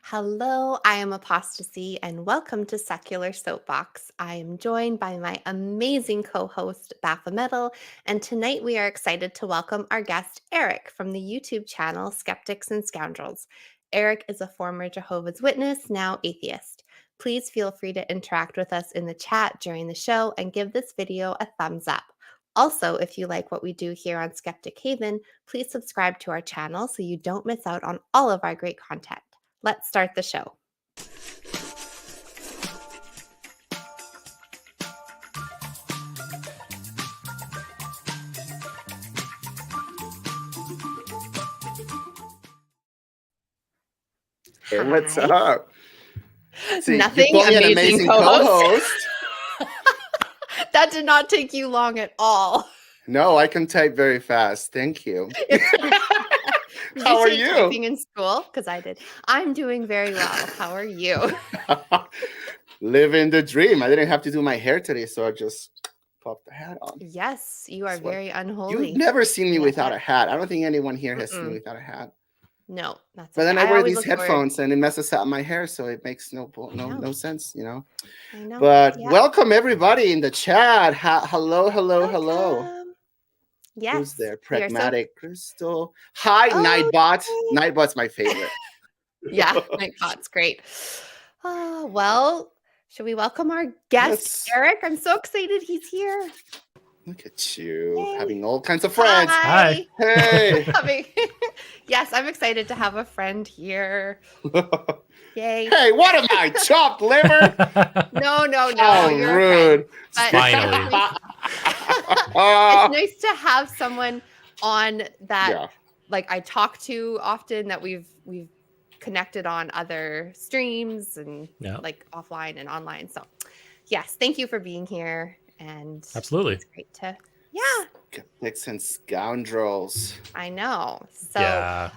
Hello, I am Apostasy, and welcome to Secular Soapbox. I am joined by my amazing co host, Baphometal, and tonight we are excited to welcome our guest, Eric, from the YouTube channel Skeptics and Scoundrels. Eric is a former Jehovah's Witness, now atheist. Please feel free to interact with us in the chat during the show and give this video a thumbs up. Also, if you like what we do here on Skeptic Haven, please subscribe to our channel so you don't miss out on all of our great content. Let's start the show. Hey, what's Hi. up? See, Nothing, you call me an amazing amazing co-host. co-host. That did not take you long at all. No, I can type very fast. Thank you. How are you? Typing in school? Because I did. I'm doing very well. How are you? Living the dream. I didn't have to do my hair today, so I just popped the hat on. Yes, you are That's what- very unholy. You've never seen me Yeah. without a hat. I don't think anyone here has seen Mm-mm. me without a hat. No, that's But then okay. I wear always these look forward- headphones and it messes up my hair, so it makes no know. sense, you know. I know. But Yeah. welcome everybody in the chat. Hello. Welcome. Yes. Who's there? we are so- Pragmatic Crystal. Hi, Oh, Nightbot. yay. Nightbot's my favorite. Yeah, Nightbot's great. Well, should we welcome our guest, Yes. Eric? I'm so excited he's here. Look at you, Yay. having all kinds of friends. Hi. Hey. Having- yes, I'm excited to have a friend here. Yay. Hey, what am I, chopped liver? No, Oh, you're a rude. friend. But Finally. it's nice to have someone on that Yeah. like I talk to often, that we've connected on other streams and Yeah. like offline and online. So yes, thank you for being here. And Absolutely. it's great to Skeptics and Scoundrels. I know. So Yeah.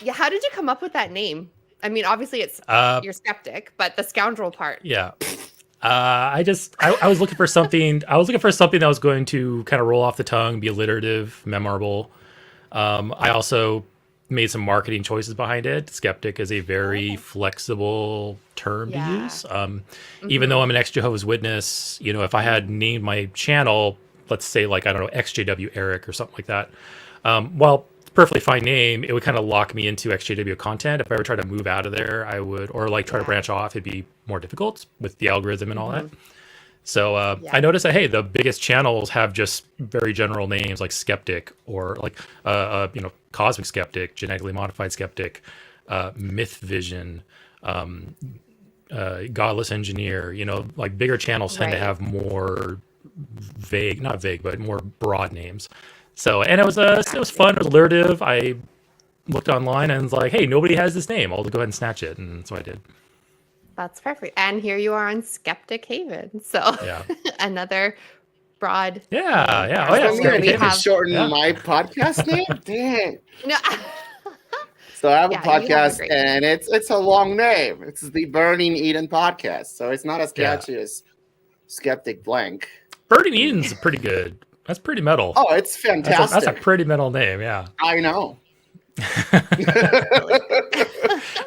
yeah, how did you come up with that name? I mean, obviously it's you're skeptic, but the scoundrel part. Yeah. I was looking for something. I was looking for something that was going to kind of roll off the tongue, be alliterative, memorable. I also made some marketing choices behind it. Skeptic is a very flexible term Yeah. to use. Even though I'm an ex-Jehovah's Witness, you know, if I had named my channel, let's say like, I don't know, XJW Eric or something like that, well, it's a perfectly fine name. It would kind of lock me into XJW content. If I ever tried to move out of there, I would, or like try to branch off, it'd be more difficult with the algorithm and all that. So I noticed that, hey, the biggest channels have just very general names like Skeptic or like, you know, Cosmic Skeptic, Genetically Modified Skeptic, Myth Vision, Godless Engineer. You know, like bigger channels tend to have more vague, not vague, but more broad names. So, and it was fun. It was alliterative. I looked online and was like, hey, nobody has this name. I'll go ahead and snatch it. And so I did. That's perfect. And here you are on Skeptic Haven. So Yeah. another broad. Yeah. I Oh, yeah. was Skeptic wondering if you Haven. could shorten Yeah. my podcast name. Dang. No. So I have a Yeah, you have a podcast, great and it's a long name. It's the Burning Eden podcast, so it's not as catchy as Skeptic Blank. Burning Eden's pretty good. That's pretty metal. Oh, it's fantastic. That's a pretty metal name. Yeah. I know.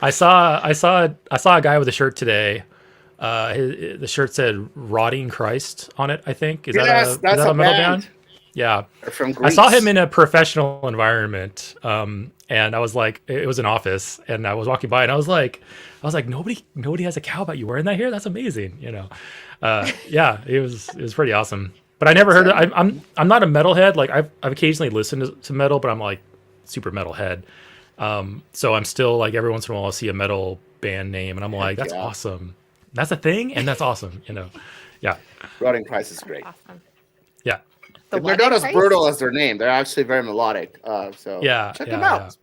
I saw a guy with a shirt today. The shirt said "Rotting Christ" on it. I think is Yes, that a metal band? Yeah, They're from I saw Greece. him in a professional environment, and I was like, it was an office, and I was walking by, and I was like, nobody has a cow about you wearing that here. That's amazing, you know. Yeah, it was pretty awesome. But I never heard it. I'm not a metalhead. Like I've occasionally listened to metal, but I'm like super metalhead. So I'm still like every once in a while I'll see a metal band name, and I'm like, that's awesome. That's a thing, and that's awesome. You know, yeah. Rotting Christ is great. Awesome. Yeah. The They're not as Christ? brutal as their name. They're actually very melodic. So Yeah, check yeah, them out.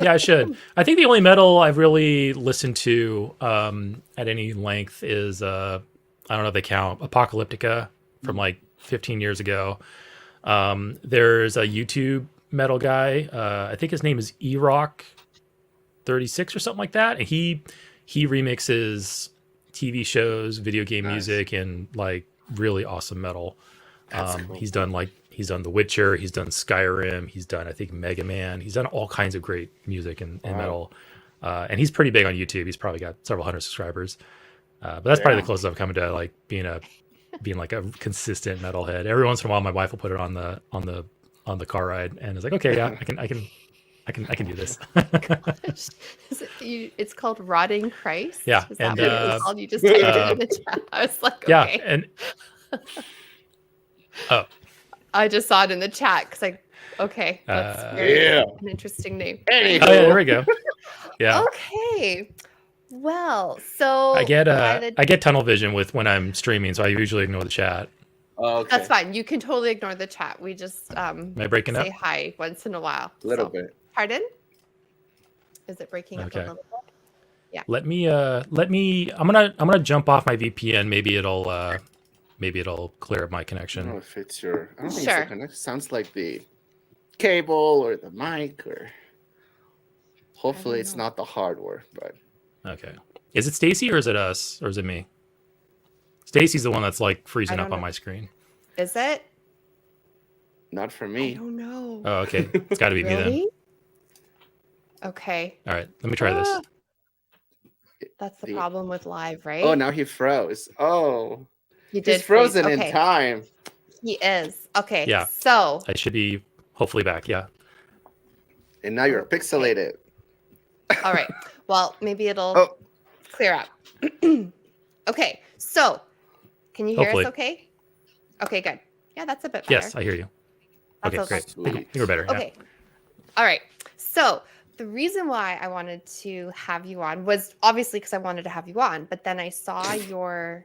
Yeah, I should. I think the only metal I've really listened to at any length is I don't know if they count, Apocalyptica from like 15 years ago. There's a YouTube metal guy. I think his name is eRock 36 or something like that. And he remixes TV shows, video game music, and like really awesome metal. Cool. He's done The Witcher, he's done Skyrim, he's done I think Mega Man, he's done all kinds of great music and metal. And he's pretty big on YouTube. He's probably got several hundred subscribers. But that's probably the closest I've come to like being like a consistent metalhead. Every once in a while, my wife will put it on the car ride, and it's like, okay, yeah, I can do this. Gosh. It's called Rotting Christ. Yeah, Is that and what it's called? You just typed it in the chat. I was like, okay. Yeah, and oh, I just saw it in the chat because okay, that's an interesting name. Oh, yeah, there we go. Yeah. Okay. Well, so I get tunnel vision when I'm streaming, so I usually ignore the chat. Oh, okay. That's fine. You can totally ignore the chat. We just Am I breaking say up? hi once in a while. A little bit. Pardon? Is it breaking up a Okay. little bit? Yeah. Let me I'm gonna jump off my VPN. Maybe it'll clear up my I don't know connection. if it's your. I don't think Sure. it's the connection. Sounds like the cable or the mic, or hopefully it's know. not the hardware. But Okay. Is it Stacy or is it us or is it me? Stacy's the one that's like freezing I up don't on know. my screen. Is it? not for I me. don't know. Oh, okay. It's got to be me then. Really? Okay. All right. Let me try this. Ah, that's the The- problem with live, right? Oh, now he froze. Oh, he did he's frozen freeze. in Okay. time. He is. Okay. Yeah. So I should be hopefully back. Yeah. And now you're pixelated. all right. Well, maybe it'll Oh. clear up. Okay. So can you hear Hopefully. us okay? Okay, good. Yeah, that's a bit better. Yes, I hear you. That's Okay, okay. great. Sweet. I think we're better. Okay. All right. So the reason why I wanted to have you on was obviously because I wanted to have you on, but then I saw your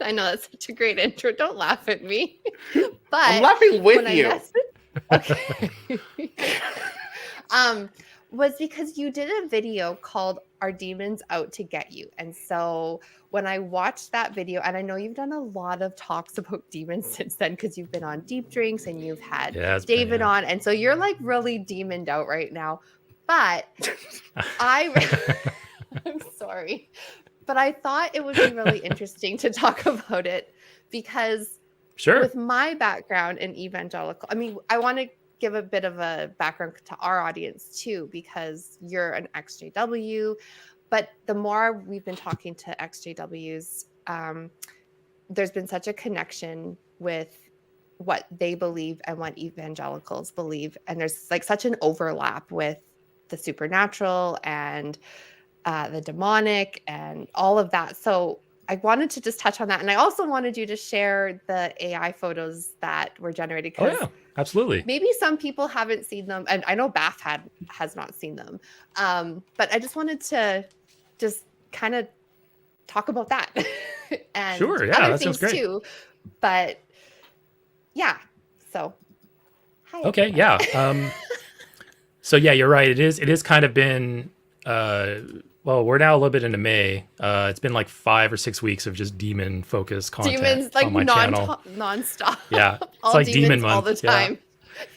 I know that's such a great intro. Don't laugh at me. But I'm laughing with when I you. okay. Was because you did a video called Are Demons Out to Get You? And so when I watched that video, and I know you've done a lot of talks about demons since then, because you've been on Deep Drinks and you've had Yeah, it's been, David yeah. on. And so you're like really demoned out right now. But I'm sorry. But I thought it would be really interesting to talk about it because Sure. with my background in evangelical, I mean, I want to give a bit of a background to our audience too, because you're an XJW. But the more we've been talking to XJWs, there's been such a connection with what they believe and what evangelicals believe. And there's like such an overlap with the supernatural and the demonic and all of that. So I wanted to just touch on that. And I also wanted you to share the AI photos that were generated. Oh yeah, absolutely. Maybe some people haven't seen them. And I know Bath has not seen them. But I just wanted to just kind of talk about that. And Sure, yeah, other that sounds things great. too. But yeah. So hi. Okay, yeah. So yeah, you're right. It is kind of been well, we're now a little bit into May. It's been like 5 or 6 weeks of just demon focused content Demons like on my channel. non-stop. Yeah, it's All like demons demon month all the yeah. time.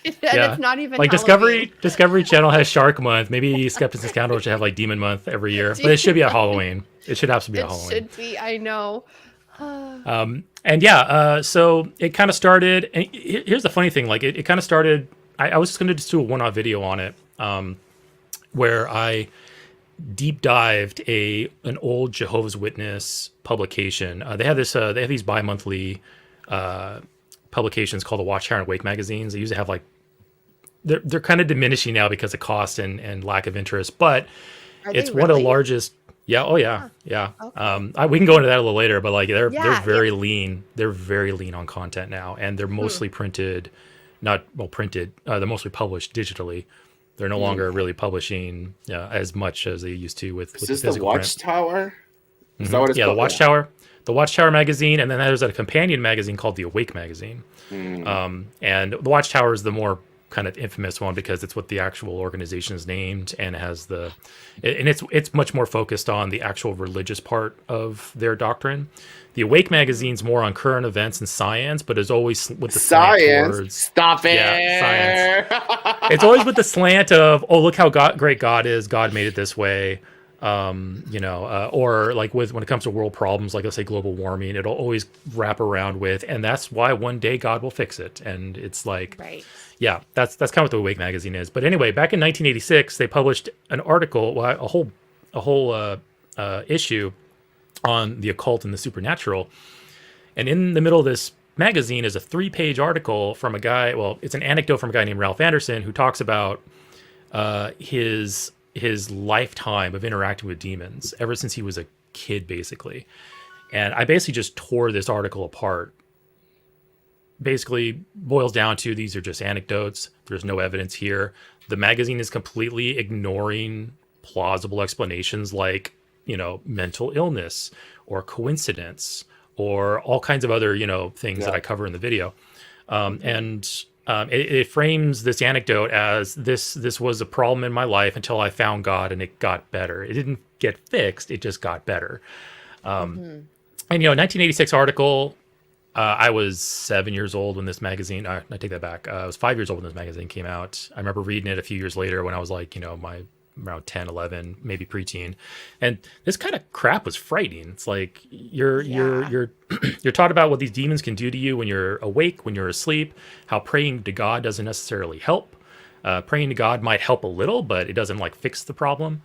And Yeah. it's not even Like Halloween. Discovery Channel has Shark Month. Maybe Skeptics and Scoundrels should have like Demon Month every year, but it should be at Halloween. It should absolutely be It at Halloween. should be. I know. And yeah, so it kind of started. And here's the funny thing: like it kind of started. I was just going to just do a one-off video on it, where I deep dived an old Jehovah's Witness publication. They have these bi-monthly publications called the Watchtower and Wake magazines. They usually have like they're kind of diminishing now because of cost and lack of interest, but Are it's they one of the really? largest. Yeah. Oh yeah. Yeah. Okay. We can go into that a little later, but like they're Yeah, very lean. They're very lean on content now, and they're mostly printed, they're mostly published digitally. They're no longer really publishing as much as they used to with Is the this the physical print. Watchtower? Is Mhm. that what it's Yeah, called? the Watchtower. The Watchtower magazine, and then there's a companion magazine called the Awake magazine. And the Watchtower is the more kind of infamous one because it's what the actual organization is named, and it's much more focused on the actual religious part of their doctrine. The Awake magazine's more on current events and science, but is always with the slant Science. towards Stop it. Yeah, it's always with the slant of, oh, look how great God is. God made it this way. Or like when it comes to world problems, like let's say global warming, it'll always wrap around with, and that's why one day God will fix it. And it's like, Right. Yeah, that's kind of what the Awake magazine is. But anyway, back in 1986, they published an article, well, a whole issue on the occult and the supernatural. And in the middle of this magazine is a 3-page article from a guy. Well, it's an anecdote from a guy named Ralph Anderson who talks about his lifetime of interacting with demons ever since he was a kid, basically. And I basically just tore this article apart. Basically boils down to these are just anecdotes. There's no evidence here. The magazine is completely ignoring plausible explanations like, mental illness or coincidence or all kinds of other, things that I cover in the video. It frames this anecdote as this was a problem in my life until I found God and it got better. It didn't get fixed. It just got better. And, 1986 article, I was 7 years old when this magazine, I take that back. I was 5 years old when this magazine came out. I remember reading it a few years later when I was like, around 10, 11, maybe preteen. And this kind of crap was frightening. It's like you're taught about what these demons can do to you when you're awake, when you're asleep, how praying to God doesn't necessarily help. Praying to God might help a little, but it doesn't like fix the problem.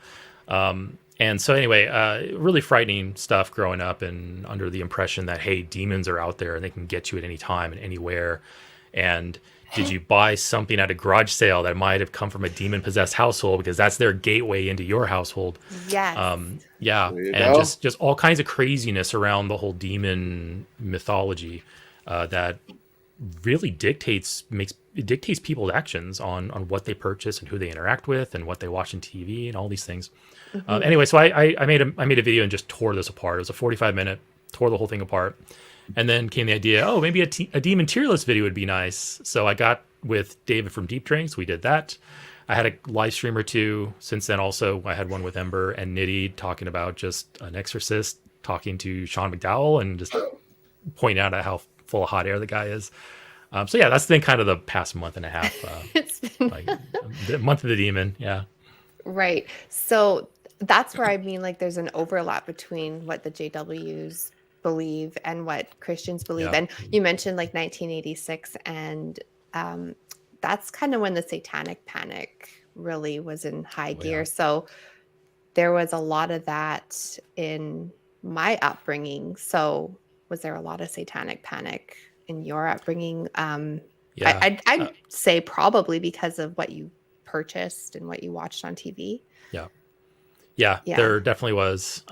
And so anyway, really frightening stuff growing up and under the impression that, hey, demons are out there and they can get you at any time and anywhere. And did you buy something at a garage sale that might have come from a demon-possessed household because that's their gateway into your household? Yes. And just all kinds of craziness around the whole demon mythology that really dictates people's actions on what they purchase and who they interact with and what they watch on TV and all these things. Anyway, so I made a video and just tore this apart. It was a 45-minute, tore the whole thing apart. And then came the idea, maybe a demon tier list video would be nice. So I got with David from Deep Drinks. We did that. I had a live stream or two since then. Also, I had one with Ember and Nitty talking about just an exorcist talking to Sean McDowell and just pointing out how full of hot air the guy is. So yeah, that's been kind of the past month and a half. It's been like the month of the demon. Yeah. Right. So that's where I mean, like, there's an overlap between what the JWs believe and what Christians believe. Yeah. And you mentioned like 1986, and that's kind of when the satanic panic really was in high gear. Yeah. So there was a lot of that in my upbringing. So was there a lot of satanic panic in your upbringing? Yeah. I'd say probably because of what you purchased and what you watched on TV. Yeah, Yeah. there definitely was.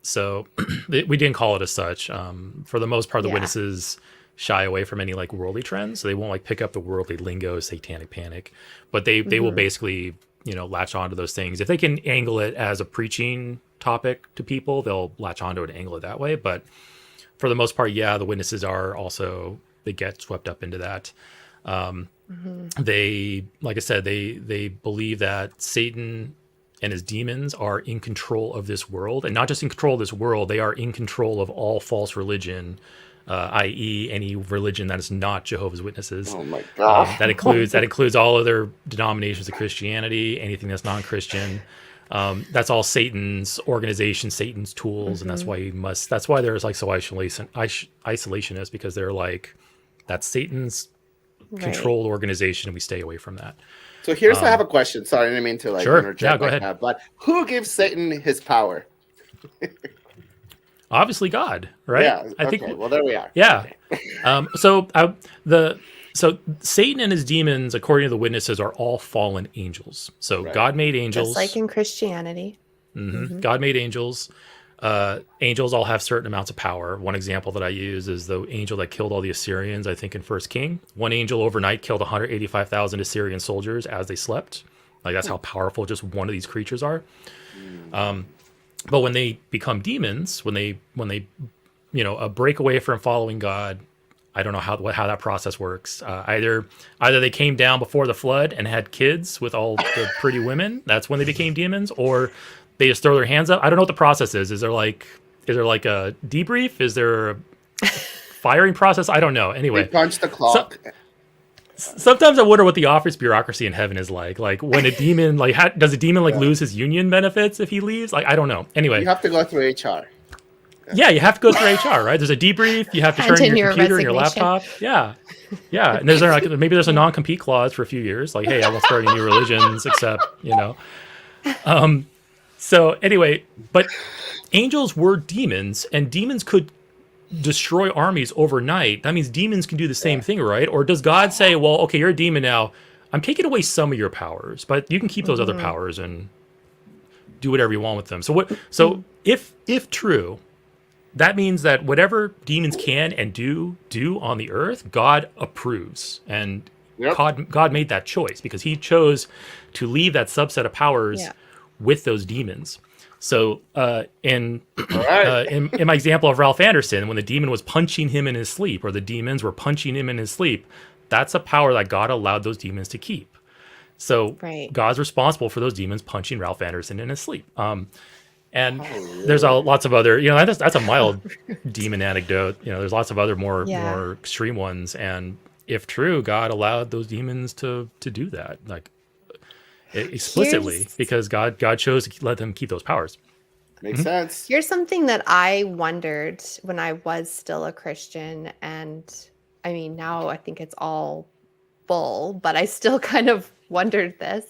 So we didn't call it as such. For the most part, the Yeah. witnesses shy away from any like worldly trends. So they won't like pick up the worldly lingo, satanic panic, but they will basically, latch onto those things. If they can angle it as a preaching topic to people, they'll latch onto it and angle it that way. But for the most part, yeah, the witnesses are also, they get swept up into that. They, like I said, they believe that Satan and his demons are in control of this world, and not just in control of this world, they are in control of all false religion, i.e. any religion that is not Jehovah's Witnesses. Oh my God. That includes all other denominations of Christianity, anything that's non-Christian. That's all Satan's organization, Satan's tools, and that's why there's like so isolationist, because they're like, that's Satan's controlled organization, and we stay away from that. So here's I have a question. Sorry, I didn't mean to like Sure. interject. Yeah, go like ahead. that, but who gives Satan his power? Obviously God, right? Yeah. I think. Well, there we are. Yeah. So Satan and his demons, according to the witnesses, are all fallen angels. So Right. God made angels. Just like in Christianity. God made angels. Angels all have certain amounts of power. One example that I use is the angel that killed all the Assyrians, I think in First King. One angel overnight killed 185,000 Assyrian soldiers as they slept. Like that's how powerful just one of these creatures are. But when they become demons, when they break away from following God, I don't know how that process works. Either they came down before the flood and had kids with all the pretty women. That's when they became demons, or they just throw their hands up. I don't know what the process is. Is there like a debrief? Is there a firing process? I don't know. Anyway, They punch the clock. Sometimes I wonder what the office bureaucracy in heaven is like. Like when a demon, does a demon lose his union benefits if he leaves? Like I don't know. Anyway, You have to go through HR. Yeah, you have to go through HR, right? There's a debrief. You have to Hand turn in in your your computer and your resignation. laptop. Yeah. And maybe there's a non-compete clause for a few years, like, hey, I won't start any new religions except, So anyway, but angels were demons, and demons could destroy armies overnight. That means demons can do the same thing, right? Or does God say, well, okay, you're a demon now. I'm taking away some of your powers, but you can keep those other powers and do whatever you want with them. So if true, that means that whatever demons can and do on the earth, God approves. And God made that choice because he chose to leave that subset of powers with those demons. So in my example of Ralph Anderson, when the demon was punching him in his sleep, or the demons were punching him in his sleep, that's a power that God allowed those demons to keep. So God's responsible for those demons punching Ralph Anderson in his sleep. And there's lots of other, that's a mild demon anecdote. There's lots of other more extreme ones. And if true, God allowed those demons to do that, like explicitly, because God chose to let them keep those powers. Makes sense. Here's something that I wondered when I was still a Christian, and I mean, now I think it's all bull, but I still kind of wondered this.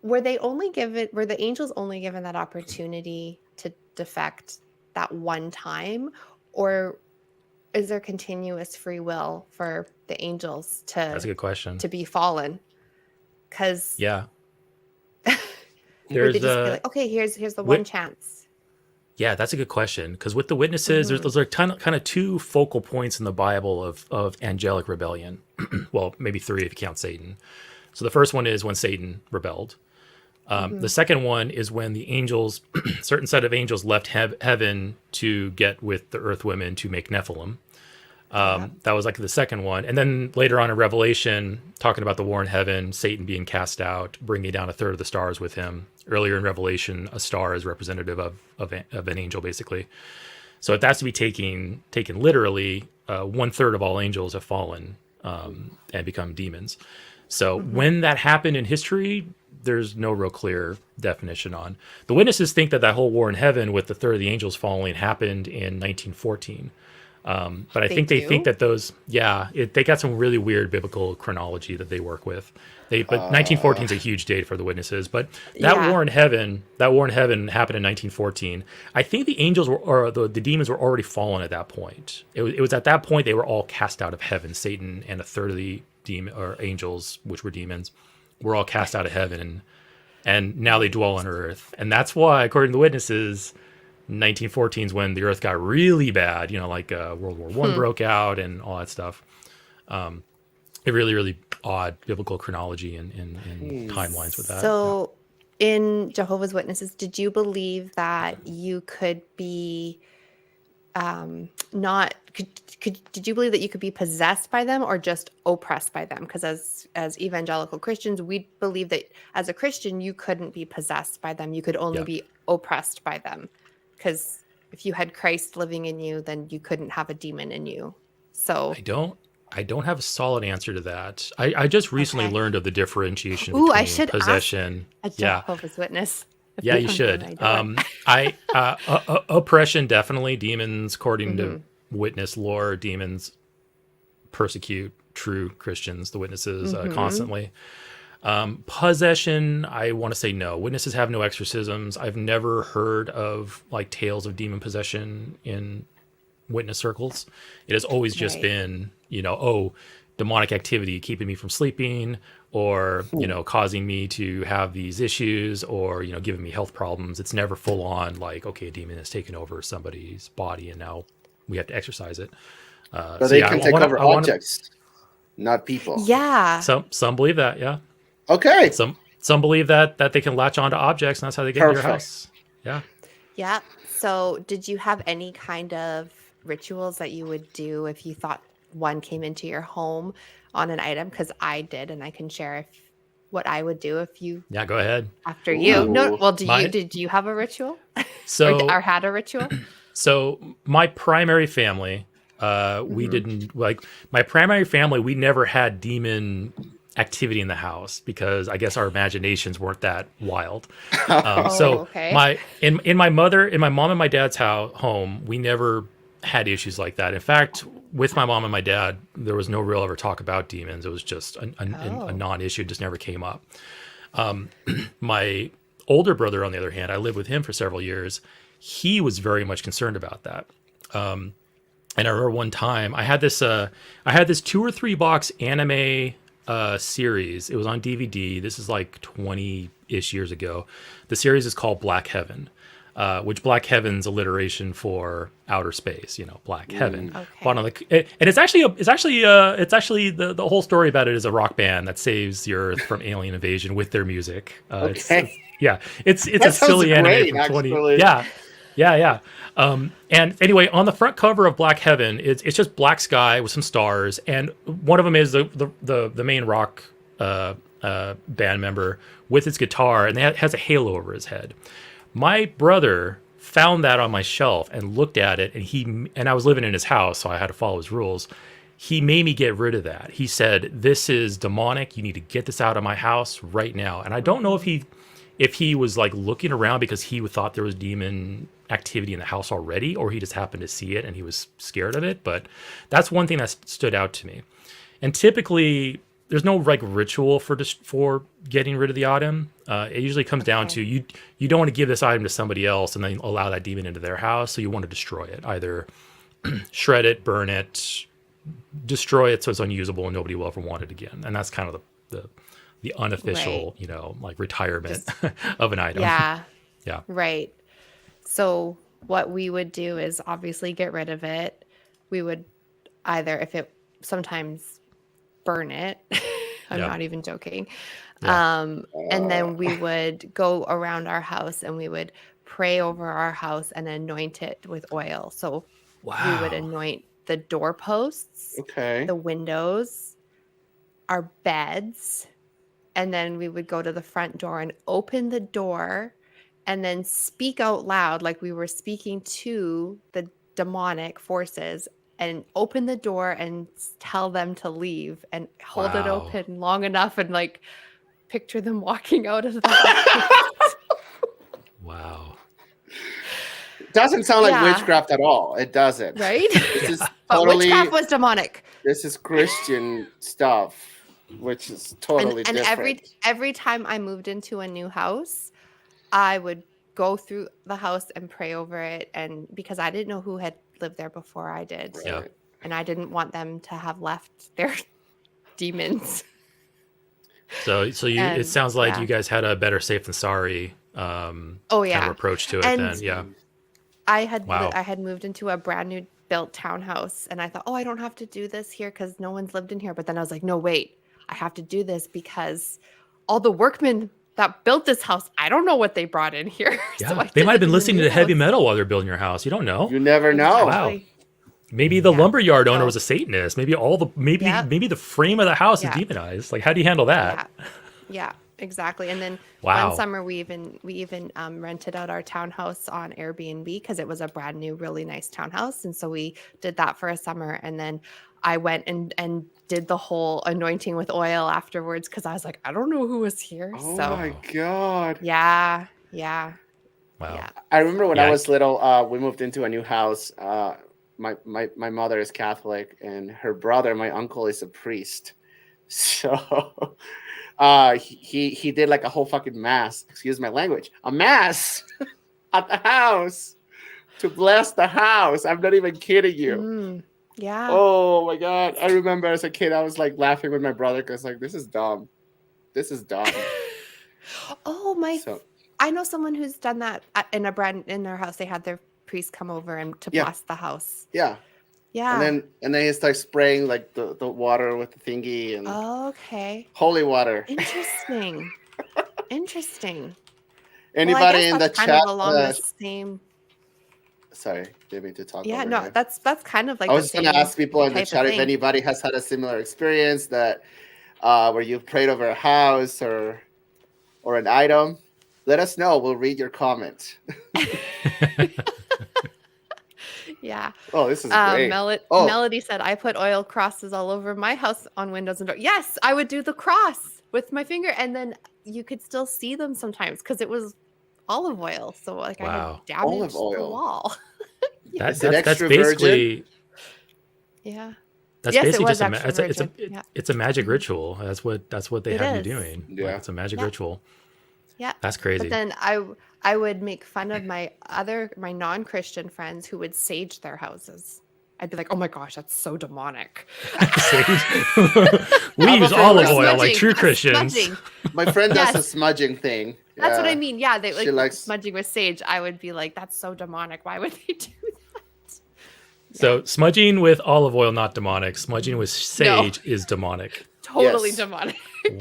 Were the angels only given that opportunity to defect that one time, or is there continuous free will for the angels That's a good question. to be fallen? Because there's they just be like, okay, here's the one chance. Yeah, that's a good question. Because with the witnesses, there's like kind of two focal points in the Bible of angelic rebellion. Well, maybe three if you count Satan. So the first one is when Satan rebelled. The second one is when the angels, certain set of angels left heaven to get with the earth women to make Nephilim. That was like the second one. And then later on in Revelation, talking about the war in heaven, Satan being cast out, bringing down a third of the stars with him. Earlier in Revelation, a star is representative of an angel, basically. So if that's to be taken literally, 1/3 of all angels have fallen and become demons. So when that happened in history, there's no real clear definition on. The witnesses think that whole war in heaven with the third of the angels falling happened in 1914. But I think they think that they got some really weird biblical chronology that they work with. But 1914 is a huge date for the witnesses. But that war in heaven happened in 1914. I think the angels the demons were already fallen at that point. It was at that point they were all cast out of heaven. Satan and a third of the angels, which were demons, were all cast out of heaven, and now they dwell on earth. And that's why, according to the witnesses, 1914 is when the earth got really bad, World War I broke out and all that stuff. A really, really odd biblical chronology and timelines with that. So in Jehovah's Witnesses, did you believe that you could be did you believe that you could be possessed by them or just oppressed by them? Because as evangelical Christians, we believe that as a Christian, you couldn't be possessed by them. You could only be oppressed by them. Because if you had Christ living in you, then you couldn't have a demon in you. So I don't have a solid answer to that. I just recently learned of the differentiation between I should possession. Ask a Jehovah's Witness. Yeah, you should. Oppression, definitely. Demons, according to witness lore, demons persecute true Christians, the witnesses, constantly. Possession, I want to say no. Witnesses have no exorcisms. I've never heard of like tales of demon possession in witness circles. It has always just been, demonic activity keeping me from sleeping, or causing me to have these issues, or giving me health problems. It's never full on like, okay, a demon has taken over somebody's body and now we have to exercise it. But they can take over objects, not people. Yeah. Some believe that. Yeah. Okay. Some believe that they can latch onto objects, and that's how they get into your house. Yeah. Yeah. So did you have any kind of rituals that you would do if you thought one came into your home on an item? Because I did, and I can share what I would do if you. Yeah, go ahead. After you. No. Well, did you have a ritual? So or had a ritual? So my primary family, we didn't like my primary family. We never had demon activity in the house because I guess our imaginations weren't that wild. Oh, okay. In my mom and my dad's home, we never had issues like that. In fact, with my mom and my dad, there was no real ever talk about demons. It was just a non-issue. It just never came up. My older brother, on the other hand, I lived with him for several years. He was very much concerned about that. And I remember one time I had this 2 or 3 box anime series. It was on DVD. This is like 20-ish years ago. The series is called Black Heaven, which Black Heaven's alliteration for outer space. Black Heaven. Okay. And it's actually the whole story about it is a rock band that saves the Earth from alien invasion with their music. It's a silly anime from 20. Actually. Yeah. And anyway, on the front cover of Black Heaven, it's just black sky with some stars, and one of them is the main rock band member with his guitar, and it has a halo over his head. My brother found that on my shelf and looked at it, and I was living in his house, so I had to follow his rules. He made me get rid of that. He said, "This is demonic. You need to get this out of my house right now." And I don't know if he was like looking around because he thought there was demon activity in the house already, or he just happened to see it and he was scared of it. But that's one thing that stood out to me. And typically there's no like ritual for getting rid of the item. It usually comes down to you don't want to give this item to somebody else and then allow that demon into their house. So you want to destroy it, either shred it, burn it, destroy it so it's unusable and nobody will ever want it again. And that's kind of the unofficial, like retirement of an item. Yeah. Yeah. Right. So what we would do is obviously get rid of it. We would either, sometimes burn it. I'm not even joking. Yeah. And then we would go around our house and we would pray over our house and anoint it with oil. So we would anoint the doorposts, the windows, our beds, and then we would go to the front door and open the door and then speak out loud like we were speaking to the demonic forces, and open the door and tell them to leave and hold it open long enough and like picture them walking out of the house. Wow. Doesn't sound like witchcraft at all. It doesn't. Right? This is But witchcraft was demonic. This is Christian stuff, which is totally and different. every time I moved into a new house, I would go through the house and pray over it, and because I didn't know who had lived there before I did. Yeah. And I didn't want them to have left their demons. So it sounds like you guys had a better safe than sorry kind of approach to it then. Yeah. I had moved into a brand new built townhouse, and I thought, I don't have to do this here because no one's lived in here. But then I was like, no, wait, I have to do this because all the workmen that built this house, I don't know what they brought in here. Yeah. So they might have been listening to heavy metal while they're building your house. You don't know. You never know. Wow. Maybe the lumberyard owner was a Satanist. Maybe maybe the frame of the house is demonized. Like, how do you handle that? Yeah, exactly. And then one summer we even rented out our townhouse on Airbnb because it was a brand new, really nice townhouse. And so we did that for a summer. And then I went and did the whole anointing with oil afterwards because I was like, I don't know who was here. Oh my God. Yeah. Wow. Yeah. I remember when I was little, we moved into a new house. My mother is Catholic, and her brother, my uncle, is a priest. So he did like a whole fucking mass, excuse my language, a mass at the house to bless the house. I'm not even kidding you. Yeah. Oh my God. I remember as a kid, I was like laughing with my brother because like, this is dumb. I know someone who's done that in their house. They had their priest come over and to bless the house. Yeah. And then he starts spraying like the water with the thingy and holy water. Interesting. Anybody in the chat? Kind of along the same. Sorry, didn't mean to talk. Yeah, over no, here. that's kind of like. I was just gonna ask people in the chat if anybody has had a similar experience that where you've prayed over a house or an item. Let us know. We'll read your comment. Yeah. Oh, this is great. Oh, Melody said, I put oil crosses all over my house on windows and doors. Yes, I would do the cross with my finger. And then you could still see them sometimes because it was olive oil. So like I had Wow. damaged Olive the oil. wall. Is it That's extra basically Yeah. that's Yes, it basically was just extra virgin. Yeah. it's a magic Mhm. ritual. That's what they It have you is. doing. Like, Yeah. it's a magic Yeah. ritual. Yeah. That's But crazy. then I would make fun of my non-Christian friends who would sage their houses. I'd be like, oh my gosh, that's so demonic. We I'm a use fan olive of oil like true Smudging. Christians. Smudging. My friend does Yes. a smudging thing. That's what I Yeah. mean. Yeah, they She like likes- smudging with sage. I would be like, that's so demonic. Why would they do that? So smudging with olive oil, not demonic. Smudging with sage is demonic. Totally Yes. demonic.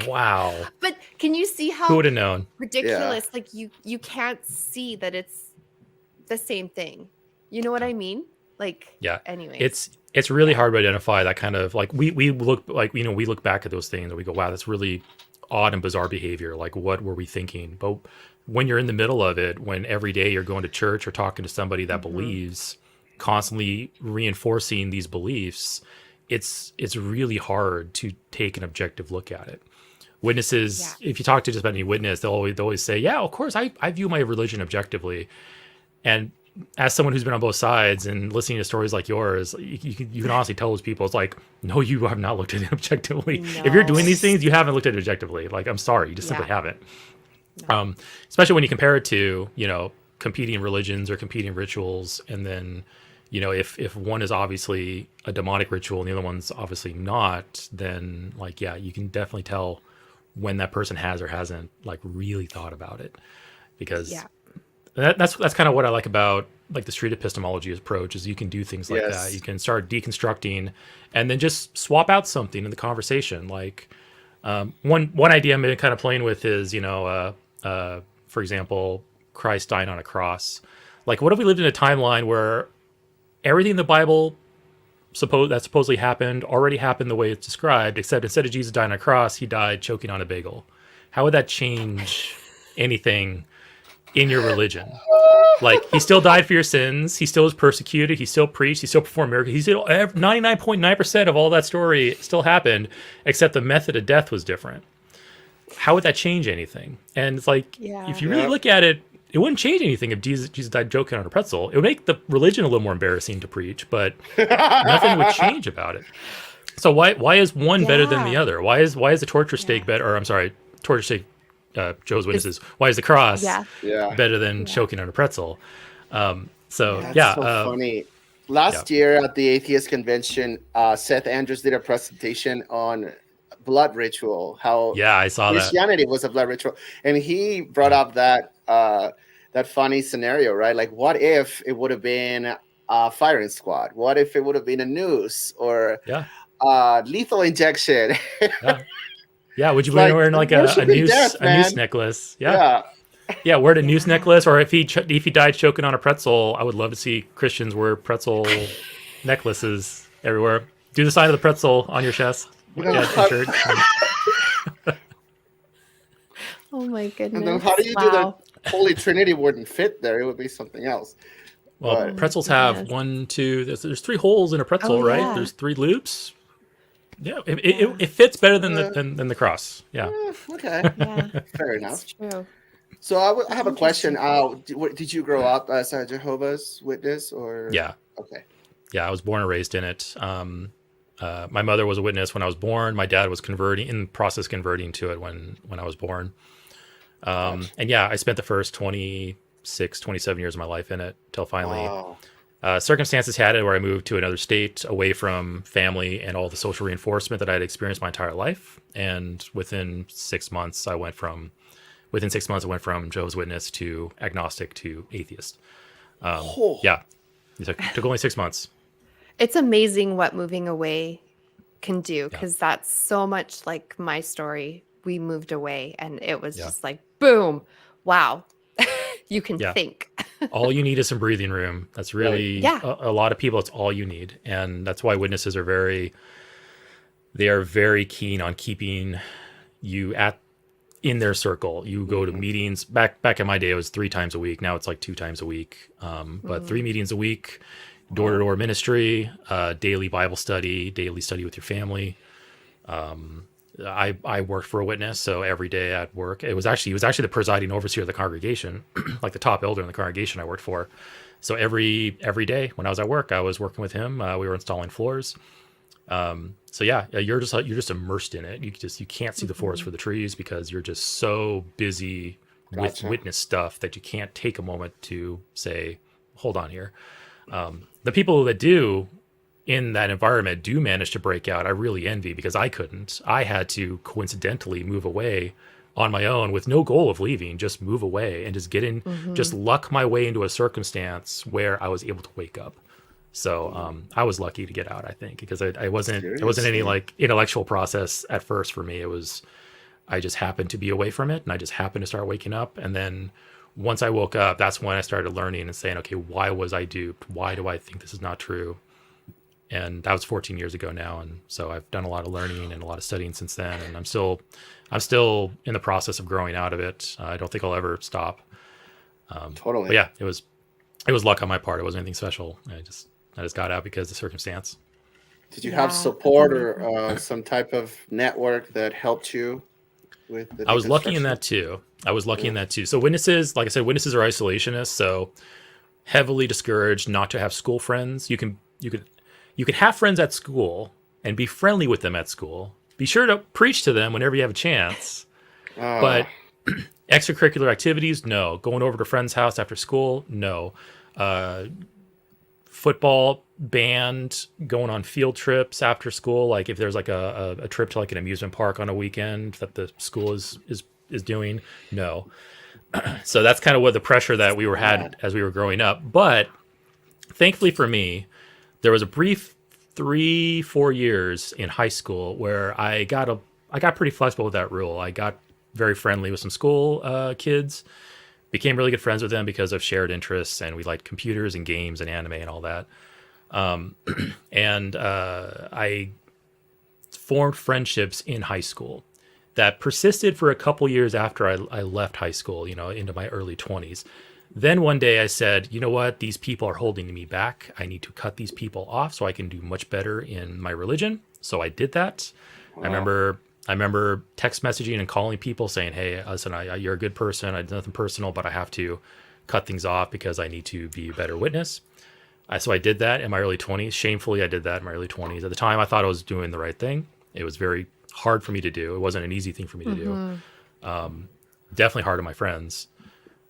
Wow. But can you see Who how would have known? ridiculous? Like you can't see that it's the same thing. You know what I mean? Like Yeah. Anyway, It's really hard to identify that kind of like we look like we look back at those things and we go, wow, that's really odd and bizarre behavior. Like what were we thinking? But when you're in the middle of it, when every day you're going to church or talking to somebody that believes, constantly reinforcing these beliefs, it's really hard to take an objective look at it. Witnesses, if you talk to just about any witness, they'll always say, yeah, of course, I view my religion objectively. And as someone who's been on both sides and listening to stories like yours, you can honestly tell those people, it's like, no, you have not looked at it objectively. If you're doing these things, you haven't looked at it objectively. Like, I'm sorry, you just simply haven't. No. Especially when you compare it to, competing religions or competing rituals. And then, if one is obviously a demonic ritual and the other one's obviously not, then like, yeah, you can definitely tell when that person has or hasn't like really thought about it. Because that's kind of what I like about like the street epistemology approach is you can do things like that. You can start deconstructing and then just swap out something in the conversation. Like one idea I'm kind of playing with is, for example, Christ dying on a cross. Like, what if we lived in a timeline where everything in the Bible that supposedly happened already happened the way it's described, except instead of Jesus dying on a cross, he died choking on a bagel? How would that change anything in your religion? Like, he still died for your sins. He still was persecuted. He still preached. He still performed miracles. He still 99.9% of all that story still happened, except the method of death was different. How would that change anything? And it's like, if you really look at it, it wouldn't change anything if Jesus died joking on a pretzel. It would make the religion a little more embarrassing to preach, but nothing would change about it. So why is one better than the other? Why is the torture stake better? Or I'm sorry, torture stake. Jehovah's Witnesses. Why is the cross better than choking on a pretzel? So funny. Last year at the Atheist Convention, Seth Andrews did a presentation on blood ritual. How I saw Christianity was a blood ritual, and he brought up that funny scenario, right? Like, what if it would have been a firing squad? What if it would have been a noose or lethal injection? Yeah, would you be wearing like a noose necklace? Yeah, wear a noose necklace, or if he died choking on a pretzel, I would love to see Christians wear pretzel necklaces everywhere. Do the sign of the pretzel on your chest. Shirt. Oh my goodness! And then how do you do the Holy Trinity? Wouldn't fit there. It would be something else. Well, pretzels have 1, 2. There's 3 holes in a pretzel, right? There's 3 loops. Yeah, it fits better than the cross. Yeah. Okay. Yeah. Fair enough. That's true. So I have a question. Did you grow up as a Jehovah's Witness or? Yeah. Okay. Yeah, I was born and raised in it. My mother was a witness when I was born. My dad was converting to it when I was born. And I spent the first 26, 27 years of my life in it till finally. Wow. Circumstances had it where I moved to another state away from family and all the social reinforcement that I had experienced my entire life. And within 6 months, I went from Jehovah's Witness to agnostic to atheist. It took only 6 months. It's amazing what moving away can do, because that's so much like my story. We moved away and it was just like, boom, wow, you can think. All you need is some breathing room. That's really a lot of people. It's all you need, and that's why witnesses are very keen on keeping you in their circle. You go to meetings. Back in my day, it was 3 times a week. Now it's like 2 times a week. But 3 meetings a week. door-to-door ministry, daily Bible study, daily study with your family. I worked for a witness, so every day at work, he was actually the presiding overseer of the congregation, like the top elder in the congregation I worked for. So every day when I was at work, I was working with him. We were installing floors. So yeah, you're just immersed in it. You can't see the forest for the trees because you're just so busy with witness stuff that you can't take a moment to say, hold on here. The people that do in that environment do manage to break out. I really envy, because I couldn't. I had to coincidentally move away on my own with no goal of leaving, just move away and just just luck my way into a circumstance where I was able to wake up. So I was lucky to get out, I think, because it wasn't any like intellectual process at first for me. I just happened to be away from it, and I just happened to start waking up. And then once I woke up, that's when I started learning and saying, okay, why was I duped? Why do I think this is not true? And that was 14 years ago now. And so I've done a lot of learning and a lot of studying since then. And I'm still in the process of growing out of it. I don't think I'll ever stop. Totally. But yeah, it was luck on my part. It wasn't anything special. I just got out because of circumstance. Did you have support or some type of network that helped you with the I was lucky in that too. So witnesses, like I said, witnesses are isolationists. So heavily discouraged not to have school friends. You can have friends at school and be friendly with them at school. Be sure to preach to them whenever you have a chance. But extracurricular activities, no. Going over to a friend's house after school, no. Football, band, going on field trips after school. Like if there's like a trip to like an amusement park on a weekend that the school is doing, no. So that's kind of what the pressure that we had as we were growing up. But thankfully for me, there was a brief 3-4 years in high school where I got pretty flexible with that rule. I got very friendly with some school kids, became really good friends with them because of shared interests, and we liked computers and games and anime and all that. And I formed friendships in high school that persisted for a couple years after I left high school, into my early 20s. Then one day I said, you know what? These people are holding me back. I need to cut these people off so I can do much better in my religion. So I did that. Wow. I remember text messaging and calling people saying, hey, listen, you're a good person. I did nothing personal, but I have to cut things off because I need to be a better witness. So I did that in my early 20s. Shamefully, I did that in my early 20s. At the time, I thought I was doing the right thing. It was very hard for me to do. It wasn't an easy thing for me to do. Definitely hard on my friends.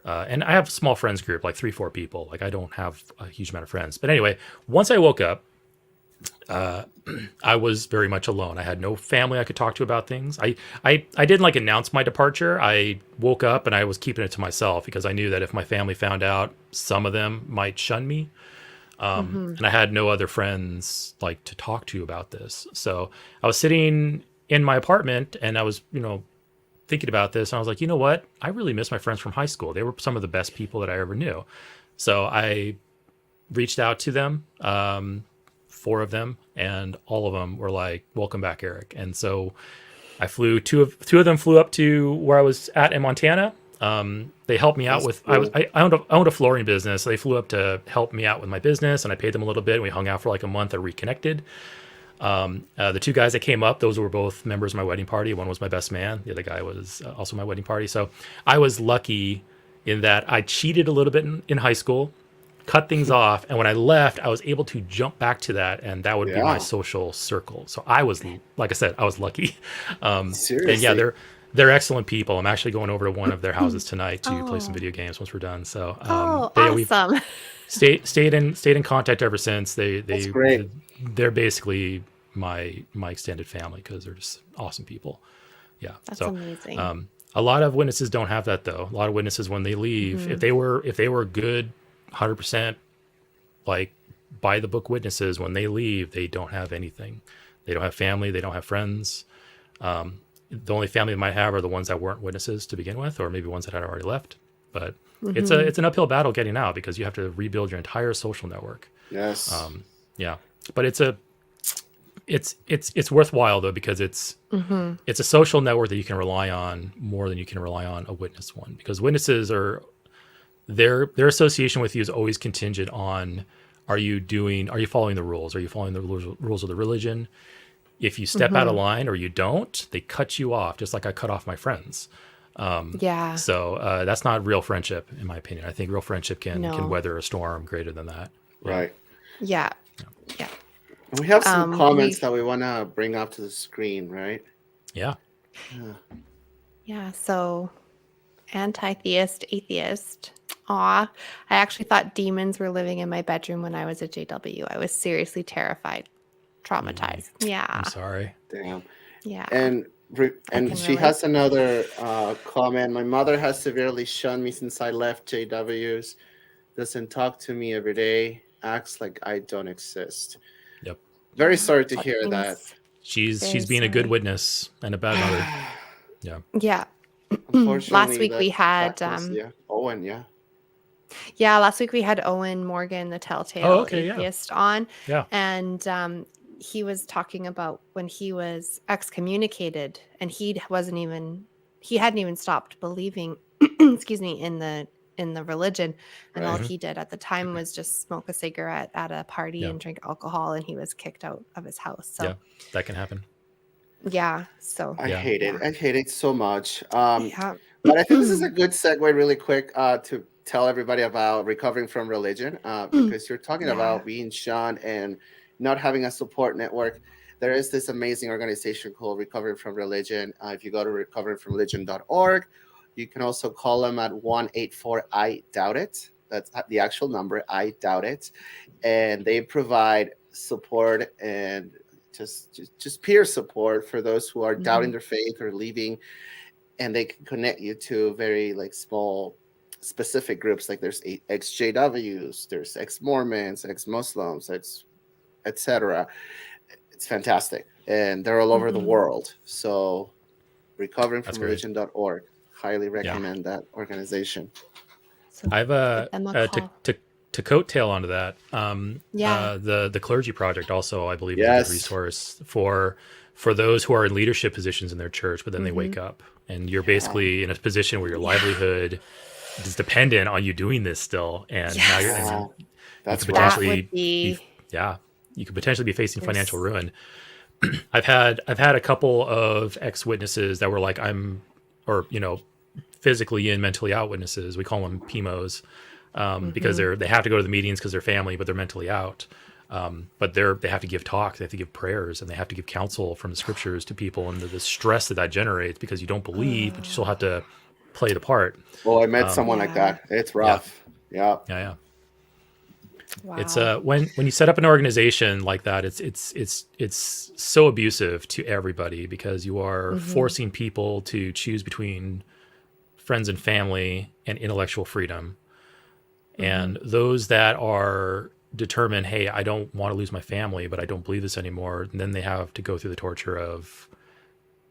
And I have a small friends group, like 3-4 people. Like I don't have a huge amount of friends. But anyway, once I woke up, I was very much alone. I had no family I could talk to about things. I didn't like announce my departure. I woke up and I was keeping it to myself because I knew that if my family found out, some of them might shun me. And I had no other friends like to talk to about this. So I was sitting in my apartment and I was, thinking about this, and I was like, you know what? I really miss my friends from high school. They were some of the best people that I ever knew. So I reached out to them, 4 of them, and all of them were like, welcome back, Eric. And so I flew, two of them flew up to where I was at in Montana. They helped me out with, cool. I owned a flooring business. So they flew up to help me out with my business, and I paid them a little bit, and we hung out for like a month and reconnected. The 2 guys that came up, those were both members of my wedding party. One was my best man. The other guy was also my wedding party. So I was lucky in that I cheated a little bit in high school, cut things off. And when I left, I was able to jump back to that. And that would be my social circle. So I was, like I said, I was lucky. Seriously? And yeah, they're excellent people. I'm actually going over to one of their houses tonight to play some video games once we're done. So awesome. Stayed in contact ever since. That's great. They're basically my extended family because they're just awesome people. Yeah, that's amazing. A lot of witnesses don't have that though. A lot of witnesses when they leave, if they were good, 100% like by the book witnesses, when they leave, they don't have anything. They don't have family. They don't have friends. The only family they might have are the ones that weren't witnesses to begin with, or maybe ones that had already left. But it's an uphill battle getting out because you have to rebuild your entire social network. Yes. Yeah, but it's worthwhile though because it's a social network that you can rely on more than you can rely on a witness one, because witnesses are their association with you is always contingent on, Are you following the rules? Are you following the rules of the religion? If you step out of line or you don't, they cut you off, just like I cut off my friends. Yeah. So that's not real friendship, in my opinion. I think real friendship can No. weather a storm greater than that. Right. Yeah. Yeah. We have some comments that we want to bring up to the screen, right? Yeah. Yeah. So anti-theist, atheist. Aw. I actually thought demons were living in my bedroom when I was at JW. I was seriously terrified, traumatized. Yeah. I'm sorry. Damn. Yeah. And can she relate. has another comment. My mother has severely shunned me since I left JW's. Doesn't talk to me every day. Acts like I don't exist. Yep. Very sorry to hear that. She's being a good witness and a bad mother. Yeah. Yeah. Unfortunately, Last week we had Owen. Yeah. Yeah, last week we had Owen Morgan, the Telltale Atheist, on. Yeah. And he was talking about when he was excommunicated and he hadn't even stopped believing, excuse me, in the religion. And all he did at the time was just smoke a cigarette at a party and drink alcohol, and he was kicked out of his house. So yeah, that can happen. Yeah. So I hate it. I hate it so much. yeah. But I think this is a good segue really quick to tell everybody about recovering from religion, because you're talking about being shunned and not having a support network. There is this amazing organization called Recovering from Religion. If you go to recoveringfromreligion.org, you can also call them at 1-84-I-DOUBT-IT. That's the actual number, I doubt it. And they provide support and just peer support for those who are doubting their faith or leaving. And they can connect you to very small specific groups. Like there's ex-JWs, there's ex-Mormons, ex-Muslims, etc. It's fantastic. And they're all over the world. So recoveringfromreligion.org. Highly recommend that organization. So I have to coattail onto that. The Clergy Project also, I believe, is a good resource for those who are in leadership positions in their church, but then they wake up and you're basically in a position where your livelihood is dependent on you doing this still. And now you could potentially you could potentially be facing financial ruin. I've had a couple of ex-witnesses that were like, physically in, mentally out witnesses. We call them PMOs, because they have to go to the meetings because they're family, but they're mentally out. But they have to give talks, they have to give prayers, and they have to give counsel from the scriptures to people, and the stress that generates because you don't believe, but you still have to play the part. Well, I met someone like that. It's rough. Yeah. Wow. It's when you set up an organization like that, it's so abusive to everybody because you are forcing people to choose between friends and family and intellectual freedom. And those that are determined, hey, I don't want to lose my family, but I don't believe this anymore, and then they have to go through the torture of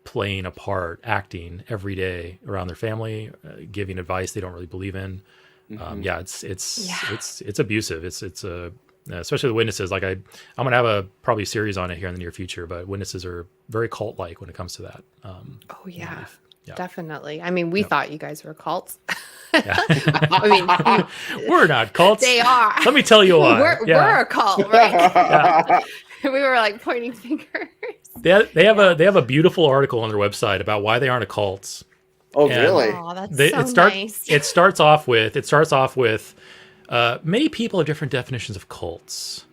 playing a part, acting every day around their family, giving advice they don't really believe in. It's abusive. It's especially the witnesses. Like I'm gonna have probably a series on it here in the near future, but witnesses are very cult-like when it comes to that. Definitely. I mean, we thought you guys were cults. I mean, we're not cults. They are. Let me tell you why. We're a cult, right? We were like pointing fingers. They have a beautiful article on their website about why they aren't a cult. Oh, really? Oh, that's nice. It starts off with many people have different definitions of cults.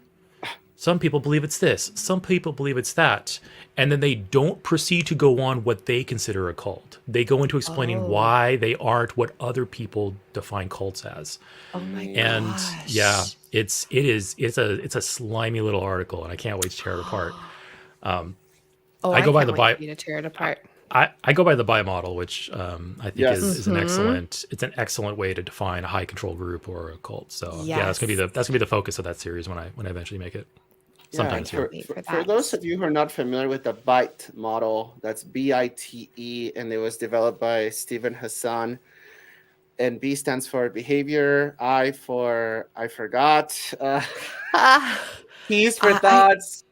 Some people believe it's this. Some people believe it's that. And then they don't proceed to go on what they consider a cult. They go into explaining why they aren't what other people define cults as. Oh my gosh. And it's a slimy little article, and I can't wait to tear it apart. I go by the buy to tear it apart. I go by the buy model, which I think is an excellent way to define a high control group or a cult. So that's gonna be the focus of that series when I eventually make it. Sometimes for those of you who are not familiar with the BITE model, that's BITE, and it was developed by Stephen Hassan. And B stands for behavior. I forgot. T is for thoughts.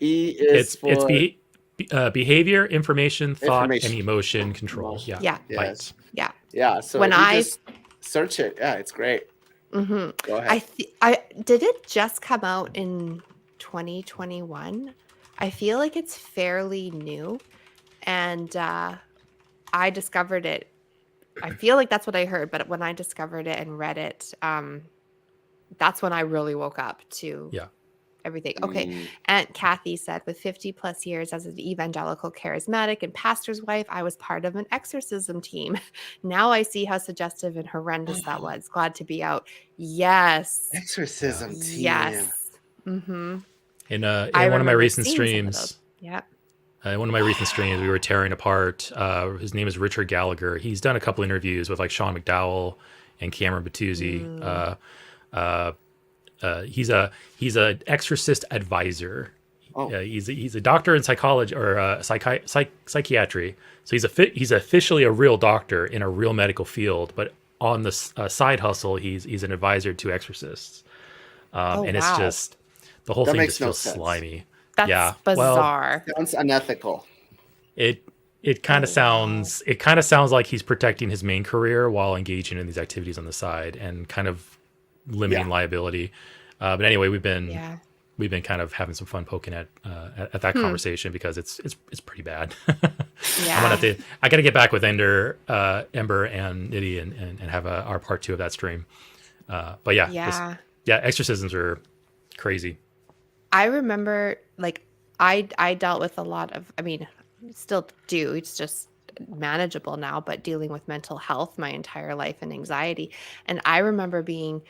E is for behavior, information, thought, and emotion control. Yeah. BITE. Yeah. So when I just search it, it's great. Hmm. Go ahead. I did it just come out in 2021. I feel like it's fairly new, and I discovered it. I feel like that's what I heard, but when I discovered it and read it, that's when I really woke up to Yeah. everything. Okay. Mm. Aunt Kathy said, with 50 plus years as an evangelical charismatic and pastor's wife, I was part of an exorcism team. Now I see how suggestive and horrendous that was. Glad to be out. Yes. Exorcism team. Yes. Mm-hmm. In I one of my remember recent seeing some of streams, those. Yeah. in one of my recent streams, we were tearing apart. His name is Richard Gallagher. He's done a couple interviews with like Sean McDowell and Cameron Batuzzi. He's a exorcist advisor. Oh. He's a doctor in psychology or psychiatry. So he's officially a real doctor in a real medical field, but on the side hustle, he's an advisor to exorcists. And it's wow. just the whole That thing makes just no feels sense. slimy. That's Yeah, well, bizarre. Sounds unethical. It kind of sounds like he's protecting his main career while engaging in these activities on the side and kind of limiting liability. But anyway, we've been kind of having some fun poking at that conversation because it's pretty bad. Yeah. I got to get back with Ember and Nitty and have our part 2 of that stream. But yeah, exorcisms are crazy. I remember, like, I dealt with a lot of, I mean, still do, it's just manageable now, but dealing with mental health my entire life and anxiety. And I remember being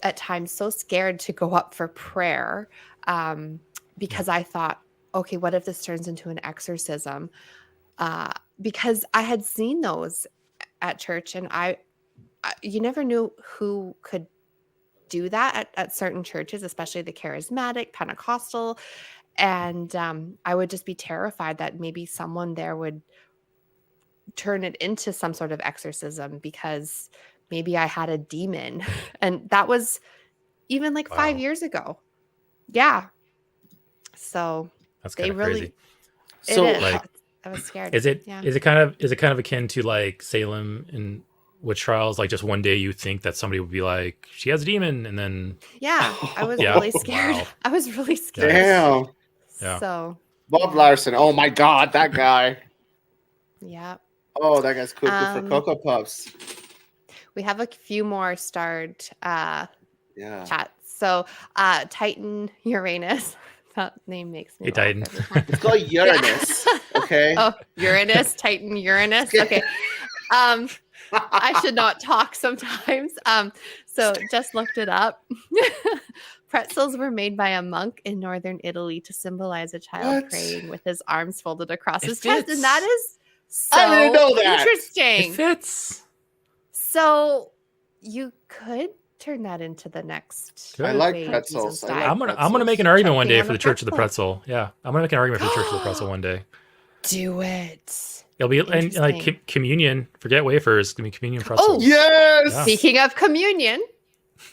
at times so scared to go up for prayer because I thought, okay, what if this turns into an exorcism? Because I had seen those at church, and you never knew who could do that at certain churches, especially the charismatic, Pentecostal. And I would just be terrified that maybe someone there would turn it into some sort of exorcism because maybe I had a demon. And that was even like 5 years ago. Yeah. So That's they kind of really, crazy. So, it is. like, I was scared. Is it Yeah. kind of akin to like Salem and witch trials? Like just one day you think that somebody would be like, she has a demon, and then Yeah. I was Yeah. really scared. Wow. I was really scared. Damn. Yeah. So, Bob Larson. Oh my God, that guy. yeah. Oh, that guy's cuckoo for Cocoa Puffs. We have a few more starred Yeah. chats. So, Titan Uranus. That name makes me Hey, laugh Titan. every time. It's called Uranus. Okay. Oh, Uranus, Titan Uranus. Okay. I should not talk sometimes. So just looked it up. Pretzels were made by a monk in northern Italy to symbolize a child What? praying with his arms folded across It his chest. fits. And that is so I didn't know that. interesting. It fits. So you could turn that into the next. I like way pretzels. Jesus I died. like I'm gonna pretzels. make an argument one Choking day on for a the Church of the pretzel. Pretzel. Yeah, I'm gonna make an argument for the Church of the Pretzel one day. Do it. It'll be and like Interesting. communion. Forget wafers. Give me communion pretzels. Oh, Yes. Yeah. Speaking of communion,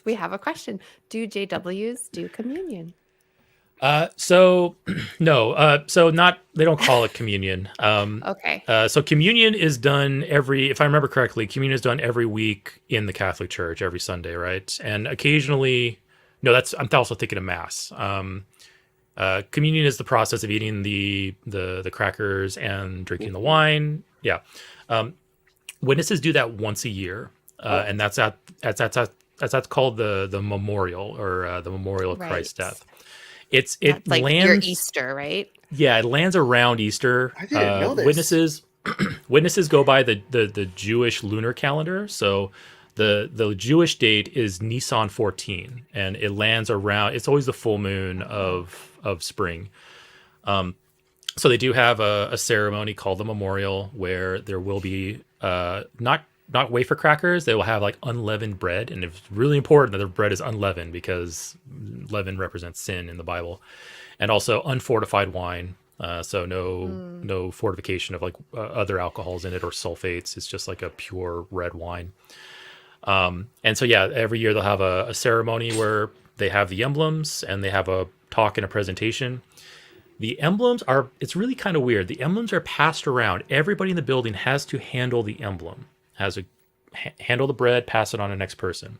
we have a question. Do JWs do communion? So no. So not. They don't call it communion. Okay. So communion is done if I remember correctly, communion is done every week in the Catholic Church, every Sunday, right? And occasionally, no, I'm also thinking of Mass. Communion is the process of eating the crackers and drinking the wine. Yeah. Witnesses do that once a year, and that's called the memorial or the memorial of Christ's death. It That's like lands your Easter, right? Yeah, it lands around Easter. I didn't know this. Witnesses go by the Jewish lunar calendar. So the Jewish date is Nisan 14, and it lands around. It's always the full moon of spring. So they do have a ceremony called the memorial where there will be not wafer crackers. They will have like unleavened bread, and it's really important that the bread is unleavened because leaven represents sin in the Bible, and also unfortified wine. So no fortification of like other alcohols in it or sulfates. It's just like a pure red wine. And so yeah, every year they'll have a ceremony where they have the emblems and they have a talk and a presentation. The emblems it's really kind of weird. The emblems are passed around. Everybody in the building has to handle the emblem, has to handle the bread, pass it on to the next person.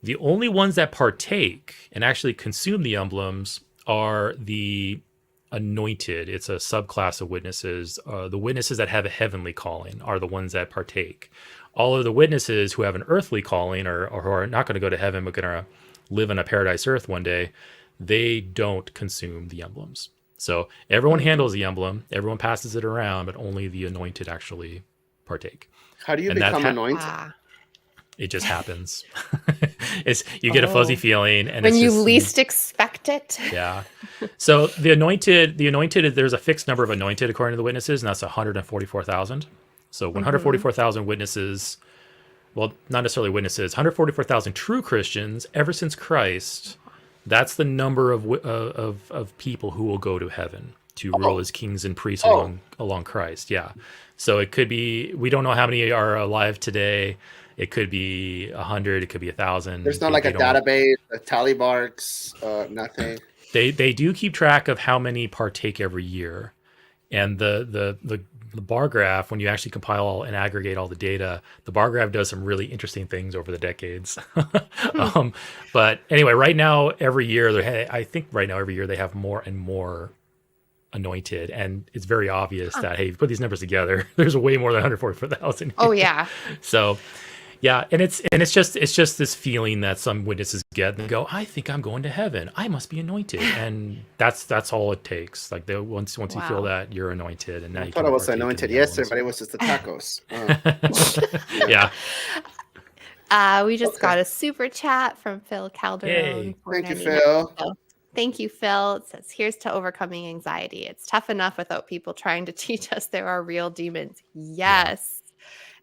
The only ones that partake and actually consume the emblems are the anointed. It's a subclass of witnesses. The witnesses that have a heavenly calling are the ones that partake. All of the witnesses who have an earthly calling or who are not going to go to heaven but going to live on a paradise earth one day, they don't consume the emblems. So everyone handles the emblem, everyone passes it around, but only the anointed actually partake. How do you And that become anointed? It just happens. You get a fuzzy feeling, and when it's you just, least expect it. yeah. So the anointed, there's a fixed number of anointed according to the witnesses, and that's 144,000. So 144,000 witnesses, well, not necessarily witnesses, 144,000 true Christians ever since Christ. That's the number of people who will go to heaven to rule as kings and priests along Christ. Yeah. So it could be, we don't know how many are alive today. It could be 100. It could be 1,000. There's not like a database, a tally marks, nothing. They do keep track of how many partake every year, and the bar graph, when you actually compile and aggregate all the data, the bar graph does some really interesting things over the decades. But anyway, right now every year they have more and more anointed, and it's very obvious that, hey, if you put these numbers together, there's way more than 144,000. Oh yeah. So yeah, and it's just this feeling that some witnesses get and go, I think I'm going to heaven. I must be anointed, and that's all it takes. Like once you feel that, you're anointed, and now I thought I was anointed yesterday, but it was just the tacos. Yeah. We just got a super chat from Phil Calderone. Thank you, Phil. Thank you, Phil. It says, here's to overcoming anxiety. It's tough enough without people trying to teach us there are real demons. Yes.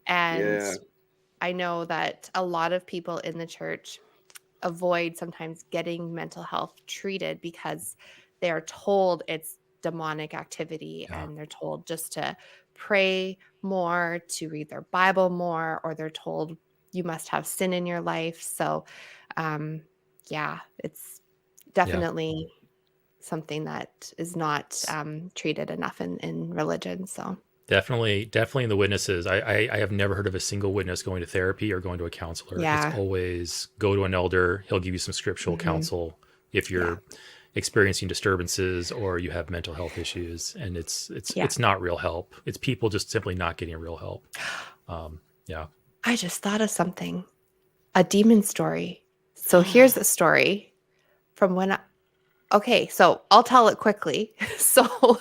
And I know that a lot of people in the church avoid sometimes getting mental health treated because they're told it's demonic activity, and they're told just to pray more, to read their Bible more, or they're told you must have sin in your life. So, it's definitely something that is not treated enough in religion. So definitely in the witnesses, I have never heard of a single witness going to therapy or going to a counselor. It's always go to an elder. He'll give you some scriptural counsel if you're experiencing disturbances or you have mental health issues, and it's not real help. It's people just simply not getting real help. I just thought of something, a demon story. So here's a story from when so I'll tell it quickly. So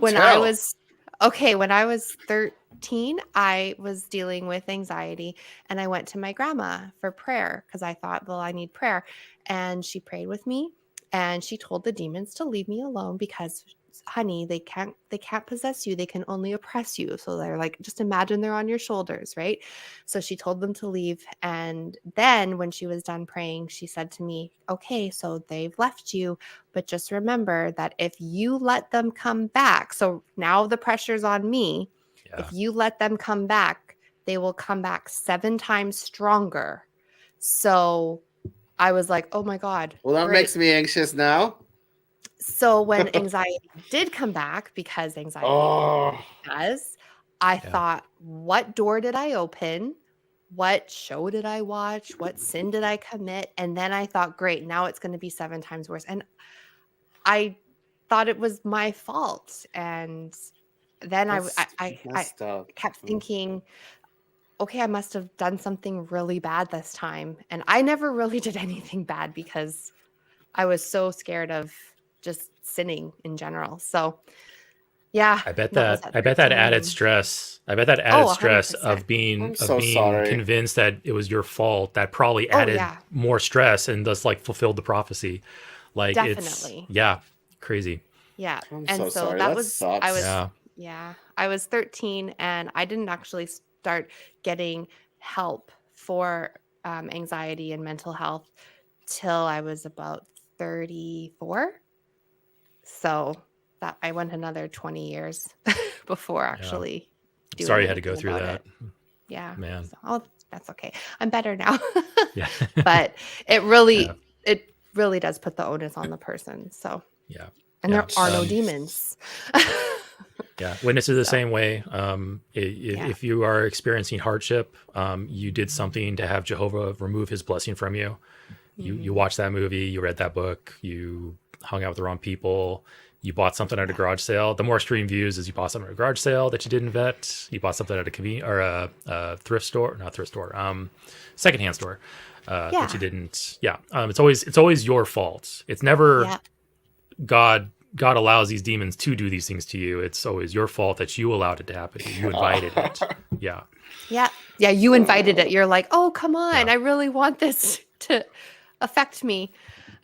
when I was 13, I was dealing with anxiety, and I went to my grandma for prayer because I thought, well, I need prayer. And she prayed with me, and she told the demons to leave me alone because, honey, they can't possess you. They can only oppress you. So they're like, just imagine they're on your shoulders, right? So she told them to leave. And then when she was done praying, she said to me, okay, so they've left you, but just remember that if you let them come back, so now the pressure's on me. If you let them come back, they will come back 7 times stronger. So I was like, oh my God. Well, that makes me anxious now. So when anxiety did come back, because anxiety does, I thought, what door did I open? What show did I watch? What sin did I commit? And then I thought, great, now it's going to be 7 times worse. And I thought it was my fault. And then I kept thinking, okay, I must have done something really bad this time. And I never really did anything bad because I was so scared of just sinning in general. So I bet that added stress. I bet that added stress 100%. of being sorry. convinced that it was your fault, that probably added more stress and thus fulfilled the prophecy. Like definitely. It's crazy. Yeah. I'm and so sorry. that That was sucks. I was 13, and I didn't actually start getting help for anxiety and mental health till I was about 34. So that I went another 20 years before actually doing Sorry you had to go through that. Yeah. Man. So, that's okay. I'm better now. Yeah. But it really does put the onus on the person. So and there are no demons. Yeah, witnesses the same way. Yeah. If you are experiencing hardship, you did something to have Jehovah remove his blessing from you. You watched that movie, you read that book, you hung out with the wrong people, you bought something at a garage sale. The more extreme views is you bought something at a garage sale that you didn't vet. You bought something at a convenience or a thrift store, not thrift store, secondhand store that you didn't. Yeah, it's always your fault. It's never God allows these demons to do these things to you. It's always your fault that you allowed it to happen. You invited it. Yeah. Yeah. Yeah. You invited it. You're like, oh, come on. I really want this to affect me.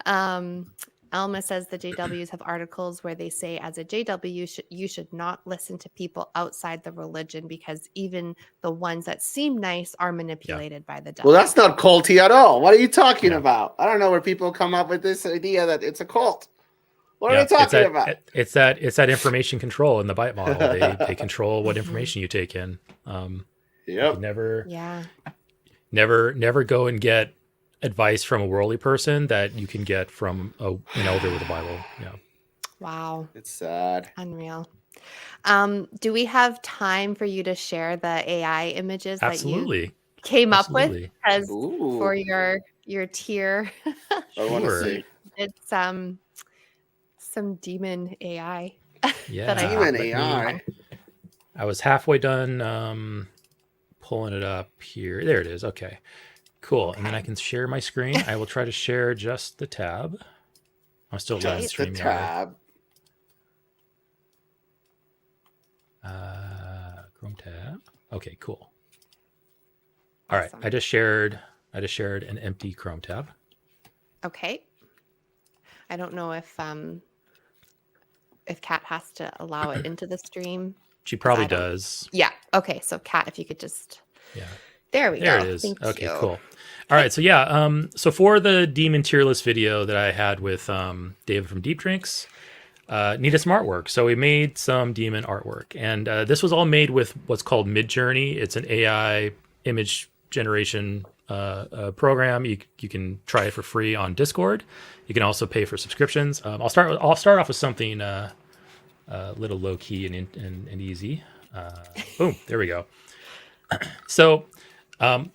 Alma says the JWs have articles where they say, as a JW, you should not listen to people outside the religion because even the ones that seem nice are manipulated by the devil. Well, that's not culty at all. What are you talking about? I don't know where people come up with this idea that it's a cult. What are they talking about? It's that information control in the bite model. They control what information you take in. Never go and get advice from a worldly person that you can get from an elder with the Bible. Yeah. Wow. It's sad. Unreal. Do we have time for you to share the AI images that you came up with? Because for your tier, I want to see. It's some demon AI. Yeah, that demon AI. I was halfway done pulling it up here. There it is. Okay, cool. And then I can share my screen. I will try to share just the tab. I'm still live streaming. The tab. Chrome tab. Okay, cool. All right, I just shared an empty Chrome tab. Okay. I don't know if Kat has to allow it into the stream. She probably does. Yeah. Okay. So Kat, if you could just. Yeah. There we go. There it is. Thank okay, you. Cool. All right. So yeah. So for the demon tier list video that I had with David from Deep Drinks, needed some artwork. So we made some demon artwork, and this was all made with what's called Midjourney. It's an AI image generation program. You can try it for free on Discord. You can also pay for subscriptions. I'll start off with something a little low key and easy. Boom, there we go. So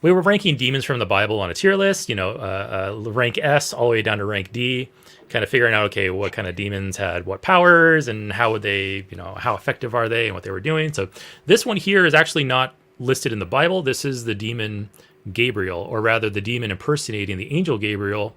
we were ranking demons from the Bible on a tier list. Rank S all the way down to rank D. Kind of figuring out, okay, what kind of demons had what powers and how would they, how effective are they and what they were doing. So this one here is actually not listed in the Bible. This is the demon Gabriel, or rather the demon impersonating the angel Gabriel,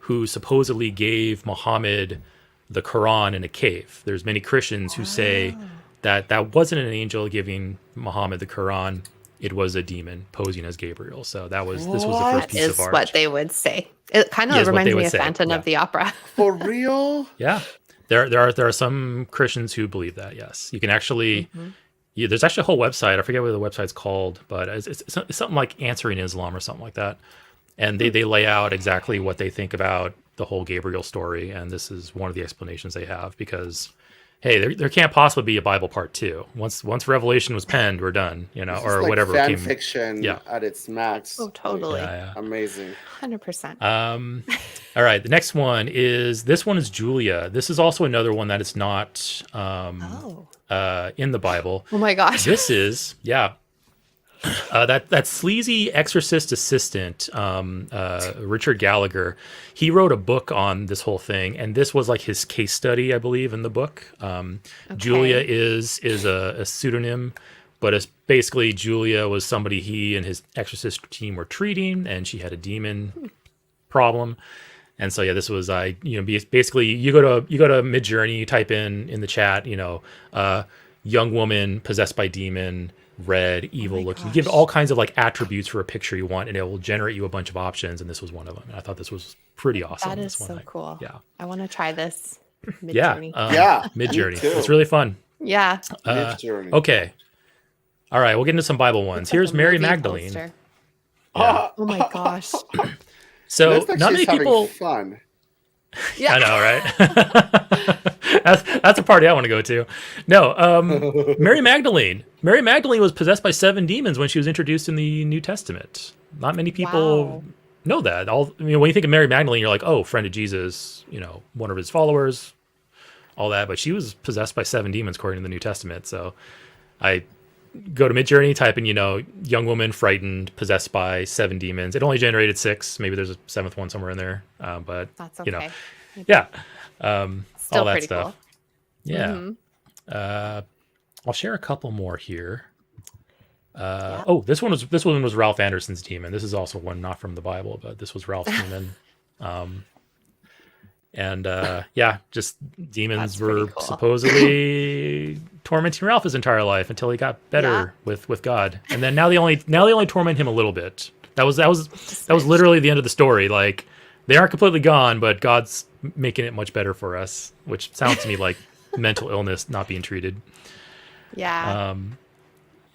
who supposedly gave Muhammad the Quran in a cave. There's many Christians who say that wasn't an angel giving Muhammad the Quran. It was a demon posing as Gabriel. So this was the first piece of art. What they would say. It kind of reminds me of Phantom of the Opera. For real? Yeah. There are some Christians who believe that, yes. You can actually... there's actually a whole website. I forget what the website's called, but it's something like Answering Islam or something like that. And they lay out exactly what they think about the whole Gabriel story. And this is one of the explanations they have because, hey, there can't possibly be a Bible part 2. Once Revelation was penned, we're done, this or like whatever. Fan fiction at its max. Oh, totally. Yeah. Amazing. 100%. All right. The next one is Julia. This is also another one that is not in the Bible. Oh my gosh. This is, that sleazy exorcist assistant, Richard Gallagher, he wrote a book on this whole thing, and this was like his case study, I believe, in the book. Julia is a pseudonym, but it's basically Julia was somebody he and his exorcist team were treating, and she had a demon problem. And so this was basically you go to Midjourney, you type in the chat, young woman possessed by demon, red, evil looking. You give it all kinds of like attributes for a picture you want, and it will generate you a bunch of options. And this was one of them. And I thought this was pretty awesome. That is so cool. Yeah, I want to try this. Midjourney. Midjourney. Me too. It's really fun. Yeah. Midjourney. Okay. All right, we'll get into some Bible ones. Here's Mary Magdalene. Oh my gosh. So not many people. Fun. Yeah. I know, right? That's a party I want to go to. No, Mary Magdalene. Mary Magdalene was possessed by 7 demons when she was introduced in the New Testament. Not many people know that. When you think of Mary Magdalene, you're like, oh, friend of Jesus, one of his followers. all that, but she was possessed by 7 demons according to the New Testament. So I go to Midjourney, type in, young woman frightened, possessed by 7 demons. It only generated 6. Maybe there's a 7th one somewhere in there. But That's okay. Yeah. Still all that pretty stuff. cool. Yeah. I'll share a couple more here. Oh, this one was Ralph Anderson's demon. This is also one not from the Bible, but this was Ralph's demon. Just demons were cool. supposedly tormenting Ralph his entire life until he got better with God. And then now they only torment him a little bit. That was literally the end of the story. Like, they aren't completely gone, but God's making it much better for us, which sounds to me like mental illness not being treated. Yeah.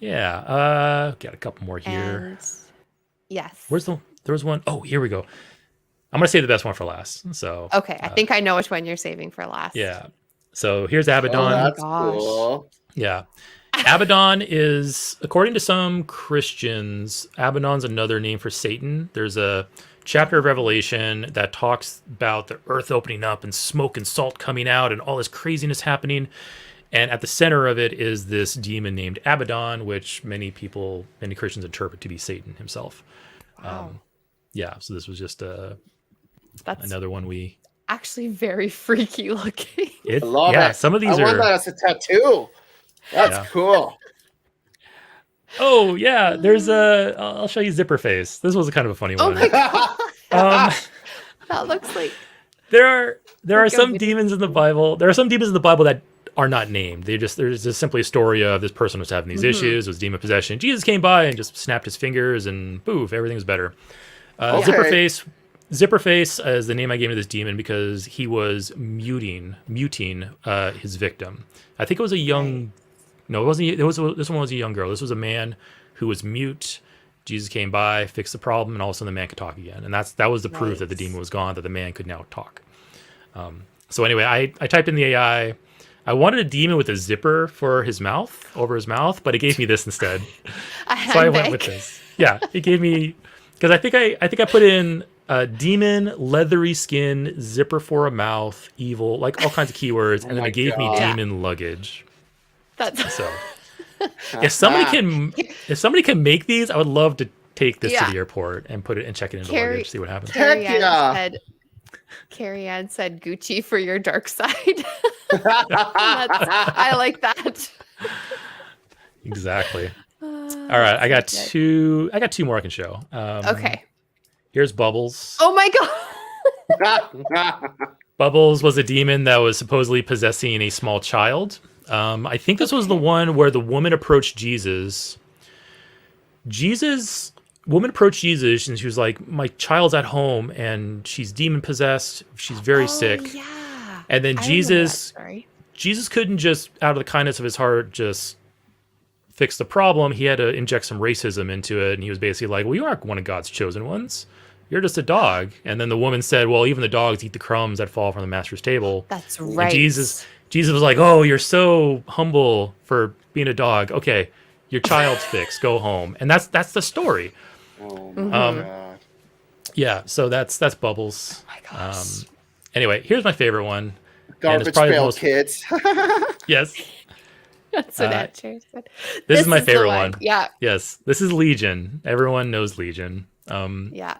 Got a couple more here. And yes. There was one. Oh, here we go. I'm going to save the best one for last. So Okay, I think I know which one you're saving for last. Yeah. So here's Abaddon. Oh, that's gosh. cool. Yeah. Abaddon is, according to some Christians, Abaddon's another name for Satan. There's a chapter of Revelation that talks about the earth opening up and smoke and salt coming out and all this craziness happening. And at the center of it is this demon named Abaddon, which many Christians interpret to be Satan himself. Wow. So this was just That's another one we... actually very freaky looking. I love it. Some of these I want that as a tattoo. That's cool. Oh, yeah. There's I'll show you Zipper Face. This was kind of a funny one. Oh my god. That looks like... There are some video. demons in the Bible. There are some demons in the Bible that are not named. There's just simply a story of this person was having these issues, was demon possession. Jesus came by and just snapped his fingers and poof, everything was better. Zipperface is the name I gave to this demon because he was muting his victim. I think it was a young... No, it wasn't. This one was a young girl. This was a man who was mute. Jesus came by, fixed the problem, and all of a sudden the man could talk again. And that was the proof that the demon was gone, that the man could now talk. So anyway, I typed in the AI. I wanted a demon with a zipper for his mouth, over his mouth, but it gave me this instead. So I went with this. Yeah, it gave me, because I think I put in demon, leathery skin, zipper for a mouth, evil, like all kinds of keywords, and then it gave me demon luggage. That's so. If somebody can make these, I would love to take this to the airport and put it and check it into luggage, see what happens. Carrie Ann said Gucci for your dark side. I like that. Exactly. All right, I got two more I can show. Okay. Here's Bubbles. Oh my god. Bubbles was a demon that was supposedly possessing a small child. I think this was the one where the woman approached Jesus. Woman approached Jesus and she was like, my child's at home and she's demon possessed. She's very sick. Yeah. And then Jesus couldn't just, out of the kindness of his heart, just fix the problem. He had to inject some racism into it. And he was basically like, well, you aren't one of God's chosen ones. You're just a dog. And then the woman said, well, even the dogs eat the crumbs that fall from the master's table. That's right. And Jesus was like, oh, you're so humble for being a dog. Okay, your child's fixed. Go home. And that's the story. Oh my god. Yeah, so that's Bubbles. Oh my gosh. Anyway, here's my favorite one. Garbage pail kids. Yes. That's what that chair said. This is my favorite one. Yeah. Yes, this is Legion. Everyone knows Legion. Yeah.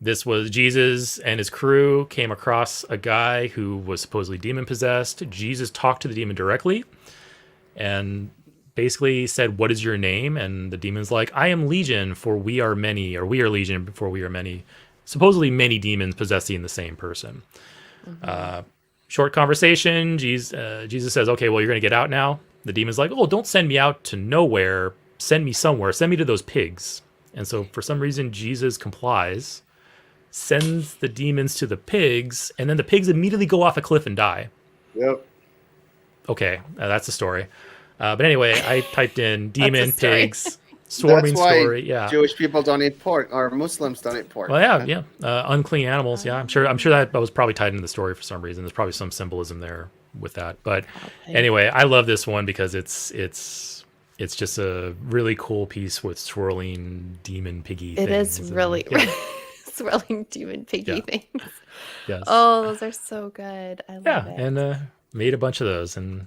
This was Jesus and his crew came across a guy who was supposedly demon possessed. Jesus talked to the demon directly and basically said, what is your name? And the demon's like, I am Legion, for we are many, or we are Legion, for we are many. Supposedly many demons possessing the same person. Short conversation. Jesus says, okay, well, you're going to get out now. The demon's like, oh, don't send me out to nowhere. Send me somewhere. Send me to those pigs. And so for some reason, Jesus complies, sends the demons to the pigs, and then the pigs immediately go off a cliff and die. Yep. Okay, that's the story. But anyway, I typed in demon, pigs, swarming That's why story. Yeah. Jewish people don't eat pork, or Muslims don't eat pork. Well, yeah. Unclean animals. Yeah, I'm sure that was probably tied into the story for some reason. There's probably some symbolism there with that. But anyway, I love this one because it's just a really cool piece with swirling demon piggy things. It is really swirling demon piggy things. Yes. Oh, those are so good. I love it. And made a bunch of those, and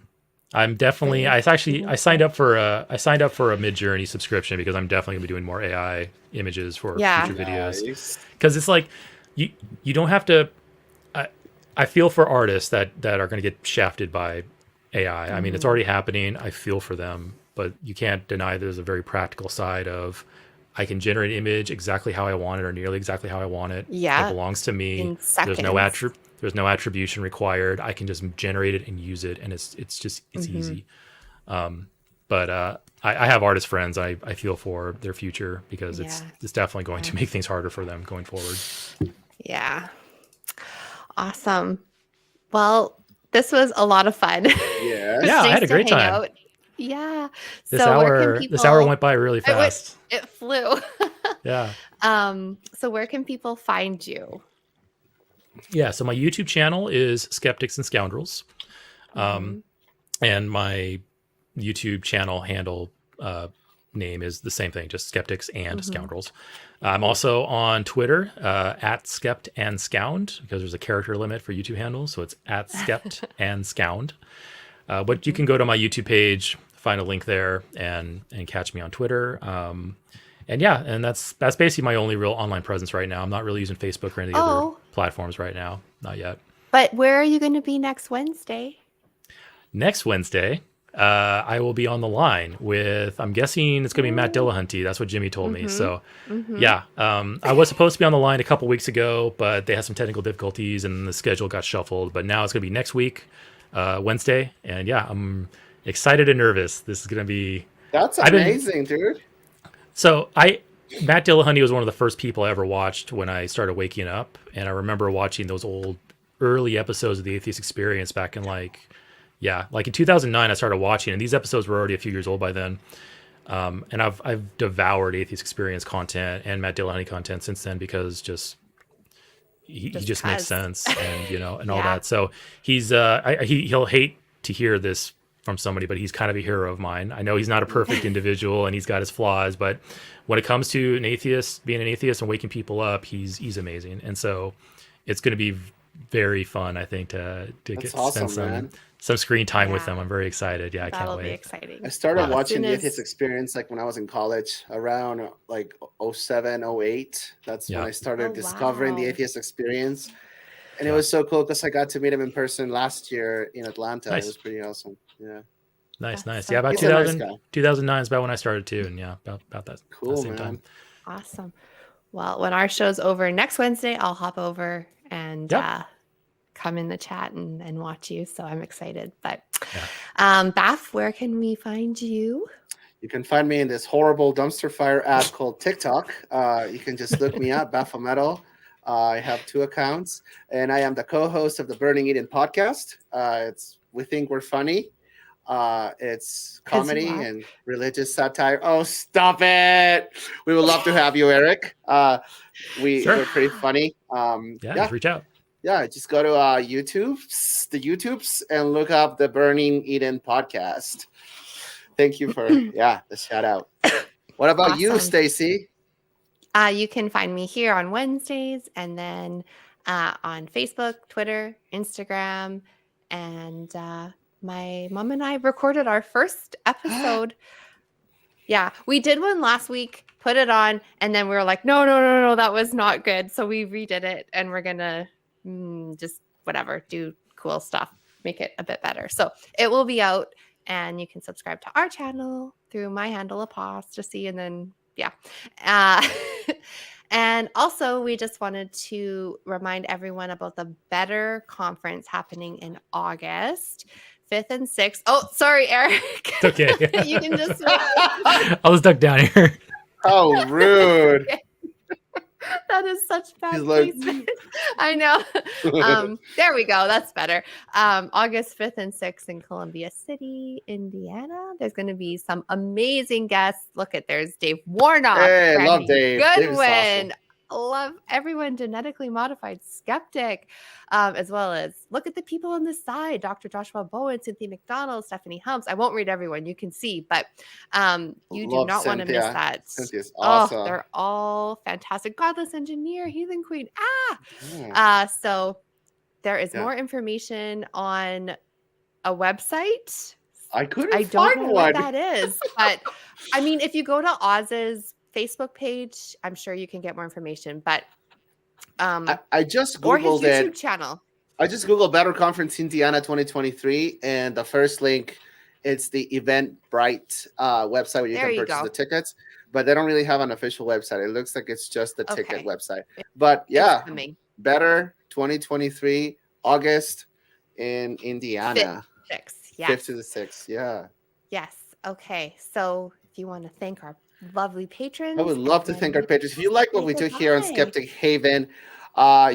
I'm definitely. Very I signed up for a Mid-Journey subscription because I'm definitely gonna be doing more AI images for Yeah. future videos. Nice. Because it's like you don't have to. I feel for artists that are going to get shafted by AI. I mean, it's already happening. I feel for them, but you can't deny there's a very practical side of I can generate an image exactly how I want it or nearly exactly how I want it. Yeah. It belongs to me. In seconds. There's no attribution required. I can just generate it and use it, and it's easy. But I have artist friends. I feel for their future because it's definitely going to make things harder for them going forward. Yeah. Awesome. Well, this was a lot of fun. Yeah. Yeah, I had a to great hang time. out. Yeah. This So where can hour people went by really fast. it flew. Yeah. So where can people find you? Yeah, so my YouTube channel is Skeptics and Scoundrels. And my YouTube channel handle name is the same thing, just Skeptics and Scoundrels. I'm also on Twitter at Skept and Scound because there's a character limit for YouTube handles, so it's at Skept and Scound. But you can go to my YouTube page, find a link there, and catch me on Twitter. And that's basically my only real online presence right now. I'm not really using Facebook or any other platforms right now, not yet. But where are you going to be next Wednesday? Next Wednesday, I will be on the line with, I'm guessing it's going to be Matt Dillahunty. That's what Jimmy told me. So, I was supposed to be on the line a couple weeks ago, but they had some technical difficulties and the schedule got shuffled. But now it's going to be next week, Wednesday. And I'm excited and nervous. This is going to be... That's amazing, dude. So Matt Dillahunty was one of the first people I ever watched when I started waking up. And I remember watching those old early episodes of the Atheist Experience back in in 2009, I started watching, and these episodes were already a few years old by then. And I've devoured Atheist Experience content and Matt Dillahunty content since then because he just makes sense and all that. So he'll hate to hear this from somebody, but he's kind of a hero of mine. I know he's not a perfect individual and he's got his flaws, but when it comes to being an atheist and waking people up, he's amazing. And so it's going to be very fun, I think, to spend some screen time with them. I'm very excited. Yeah, I can't wait. That'll be exciting. I started watching the Atheist Experience when I was in college around 07, 08. That's when I started discovering the Atheist Experience. And it was so cool because I got to meet him in person last year in Atlanta. Nice. It was pretty awesome. Yeah. Nice. Yeah, about 2009 is about when I started too. And about that, cool, same time. Awesome. Well, when our show's over next Wednesday, I'll hop over and come in the chat and watch you. So I'm excited. But Baph, where can we find you? You can find me in this horrible dumpster fire app called TikTok. You can just look me up, Baphometal. I have 2 accounts, and I am the co-host of the Burning Eden podcast. We think we're funny. It's comedy and religious satire. Oh, stop it! We would love to have you, Eric. We're pretty funny. Reach out. Yeah, just go to the YouTubes, and look up the Burning Eden podcast. Thank you for the shout out. What about you, Stacy? You can find me here on Wednesdays, and then on Facebook, Twitter, Instagram, and my mom and I recorded our first episode. We did one last week, put it on, and then we were like, no, that was not good. So we redid it, and we're gonna just do cool stuff, make it a bit better. So it will be out, and you can subscribe to our channel through my handle Apostacie, and then and also we just wanted to remind everyone about the Better conference happening in August 5th and 6th. Oh, sorry, Eric. It's okay. You can just I was stuck down here. Oh, rude. That is such bad placement. I know. There we go. That's better. August 5th and 6th in Columbia City, Indiana. There's going to be some amazing guests. There's Dave Warnock. Hey, love Dave. Goodwin. Love everyone. Genetically modified skeptic, as well as look at the people on the side. Dr. Joshua Bowen, Cynthia McDonald, Stephanie Humps. I won't read everyone. You can see, but you do not want to miss that. Cynthia's awesome. They're all fantastic. Godless Engineer, Heathen Queen. So there is more information on a website. I couldn't I don't find know what one. that is, but I mean, if you go to Oz's Facebook page, I'm sure you can get more information. But I just or his Googled YouTube it. channel. I just Googled Better Conference Indiana 2023, and the first link, it's the Eventbrite website where you There can you purchase go. the tickets, but they don't really have an official website. It looks like it's just the ticket Okay. website. But yeah, It's coming. Better 2023, August in Indiana. 6th. 5th Yes. to the 6th. Yeah. Yes. Okay. So if you want to thank our lovely patrons, I would love to and thank then our patrons. If you like what we do here on goodbye. Skeptic Haven,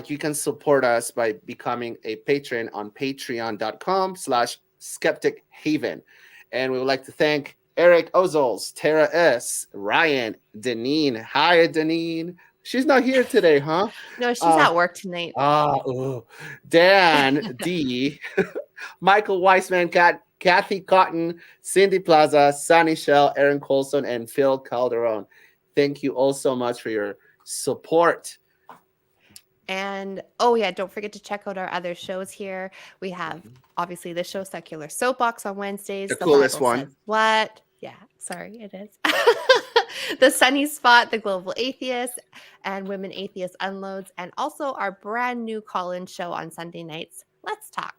you can support us by becoming a patron on patreon.com/Skeptic Haven. And we would like to thank Eric Ozols, Tara S., Rion, Deneen. Hi, Deneen. She's not here today, huh? No, she's at work tonight. Dan D., Michael Wiseman, Kathy Cotton, Cindy Plaza, Sunny Shell, Aaron Coalson, and Phil Calderone. Thank you all so much for your support. And oh yeah, don't forget to check out our other shows here. We have obviously the show Secular Soapbox on Wednesdays. The coolest Bible one. Says What? Yeah, sorry, it is. The Sunny Spot, the Global Atheist, and Women Atheist Unloads, and also our brand new call-in show on Sunday nights, Let's Talk.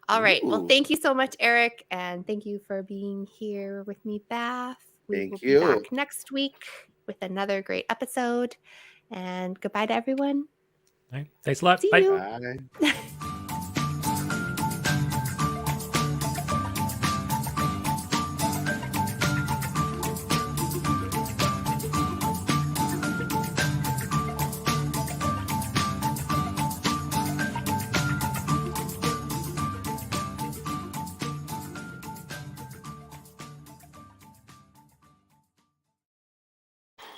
All right. Well, Ooh. thank you so much, Eric, and thank you for being here with me, Beth. We Thank will you. be back next week with another great episode. And goodbye to everyone. All right. Thanks a lot. See Bye. you. Bye.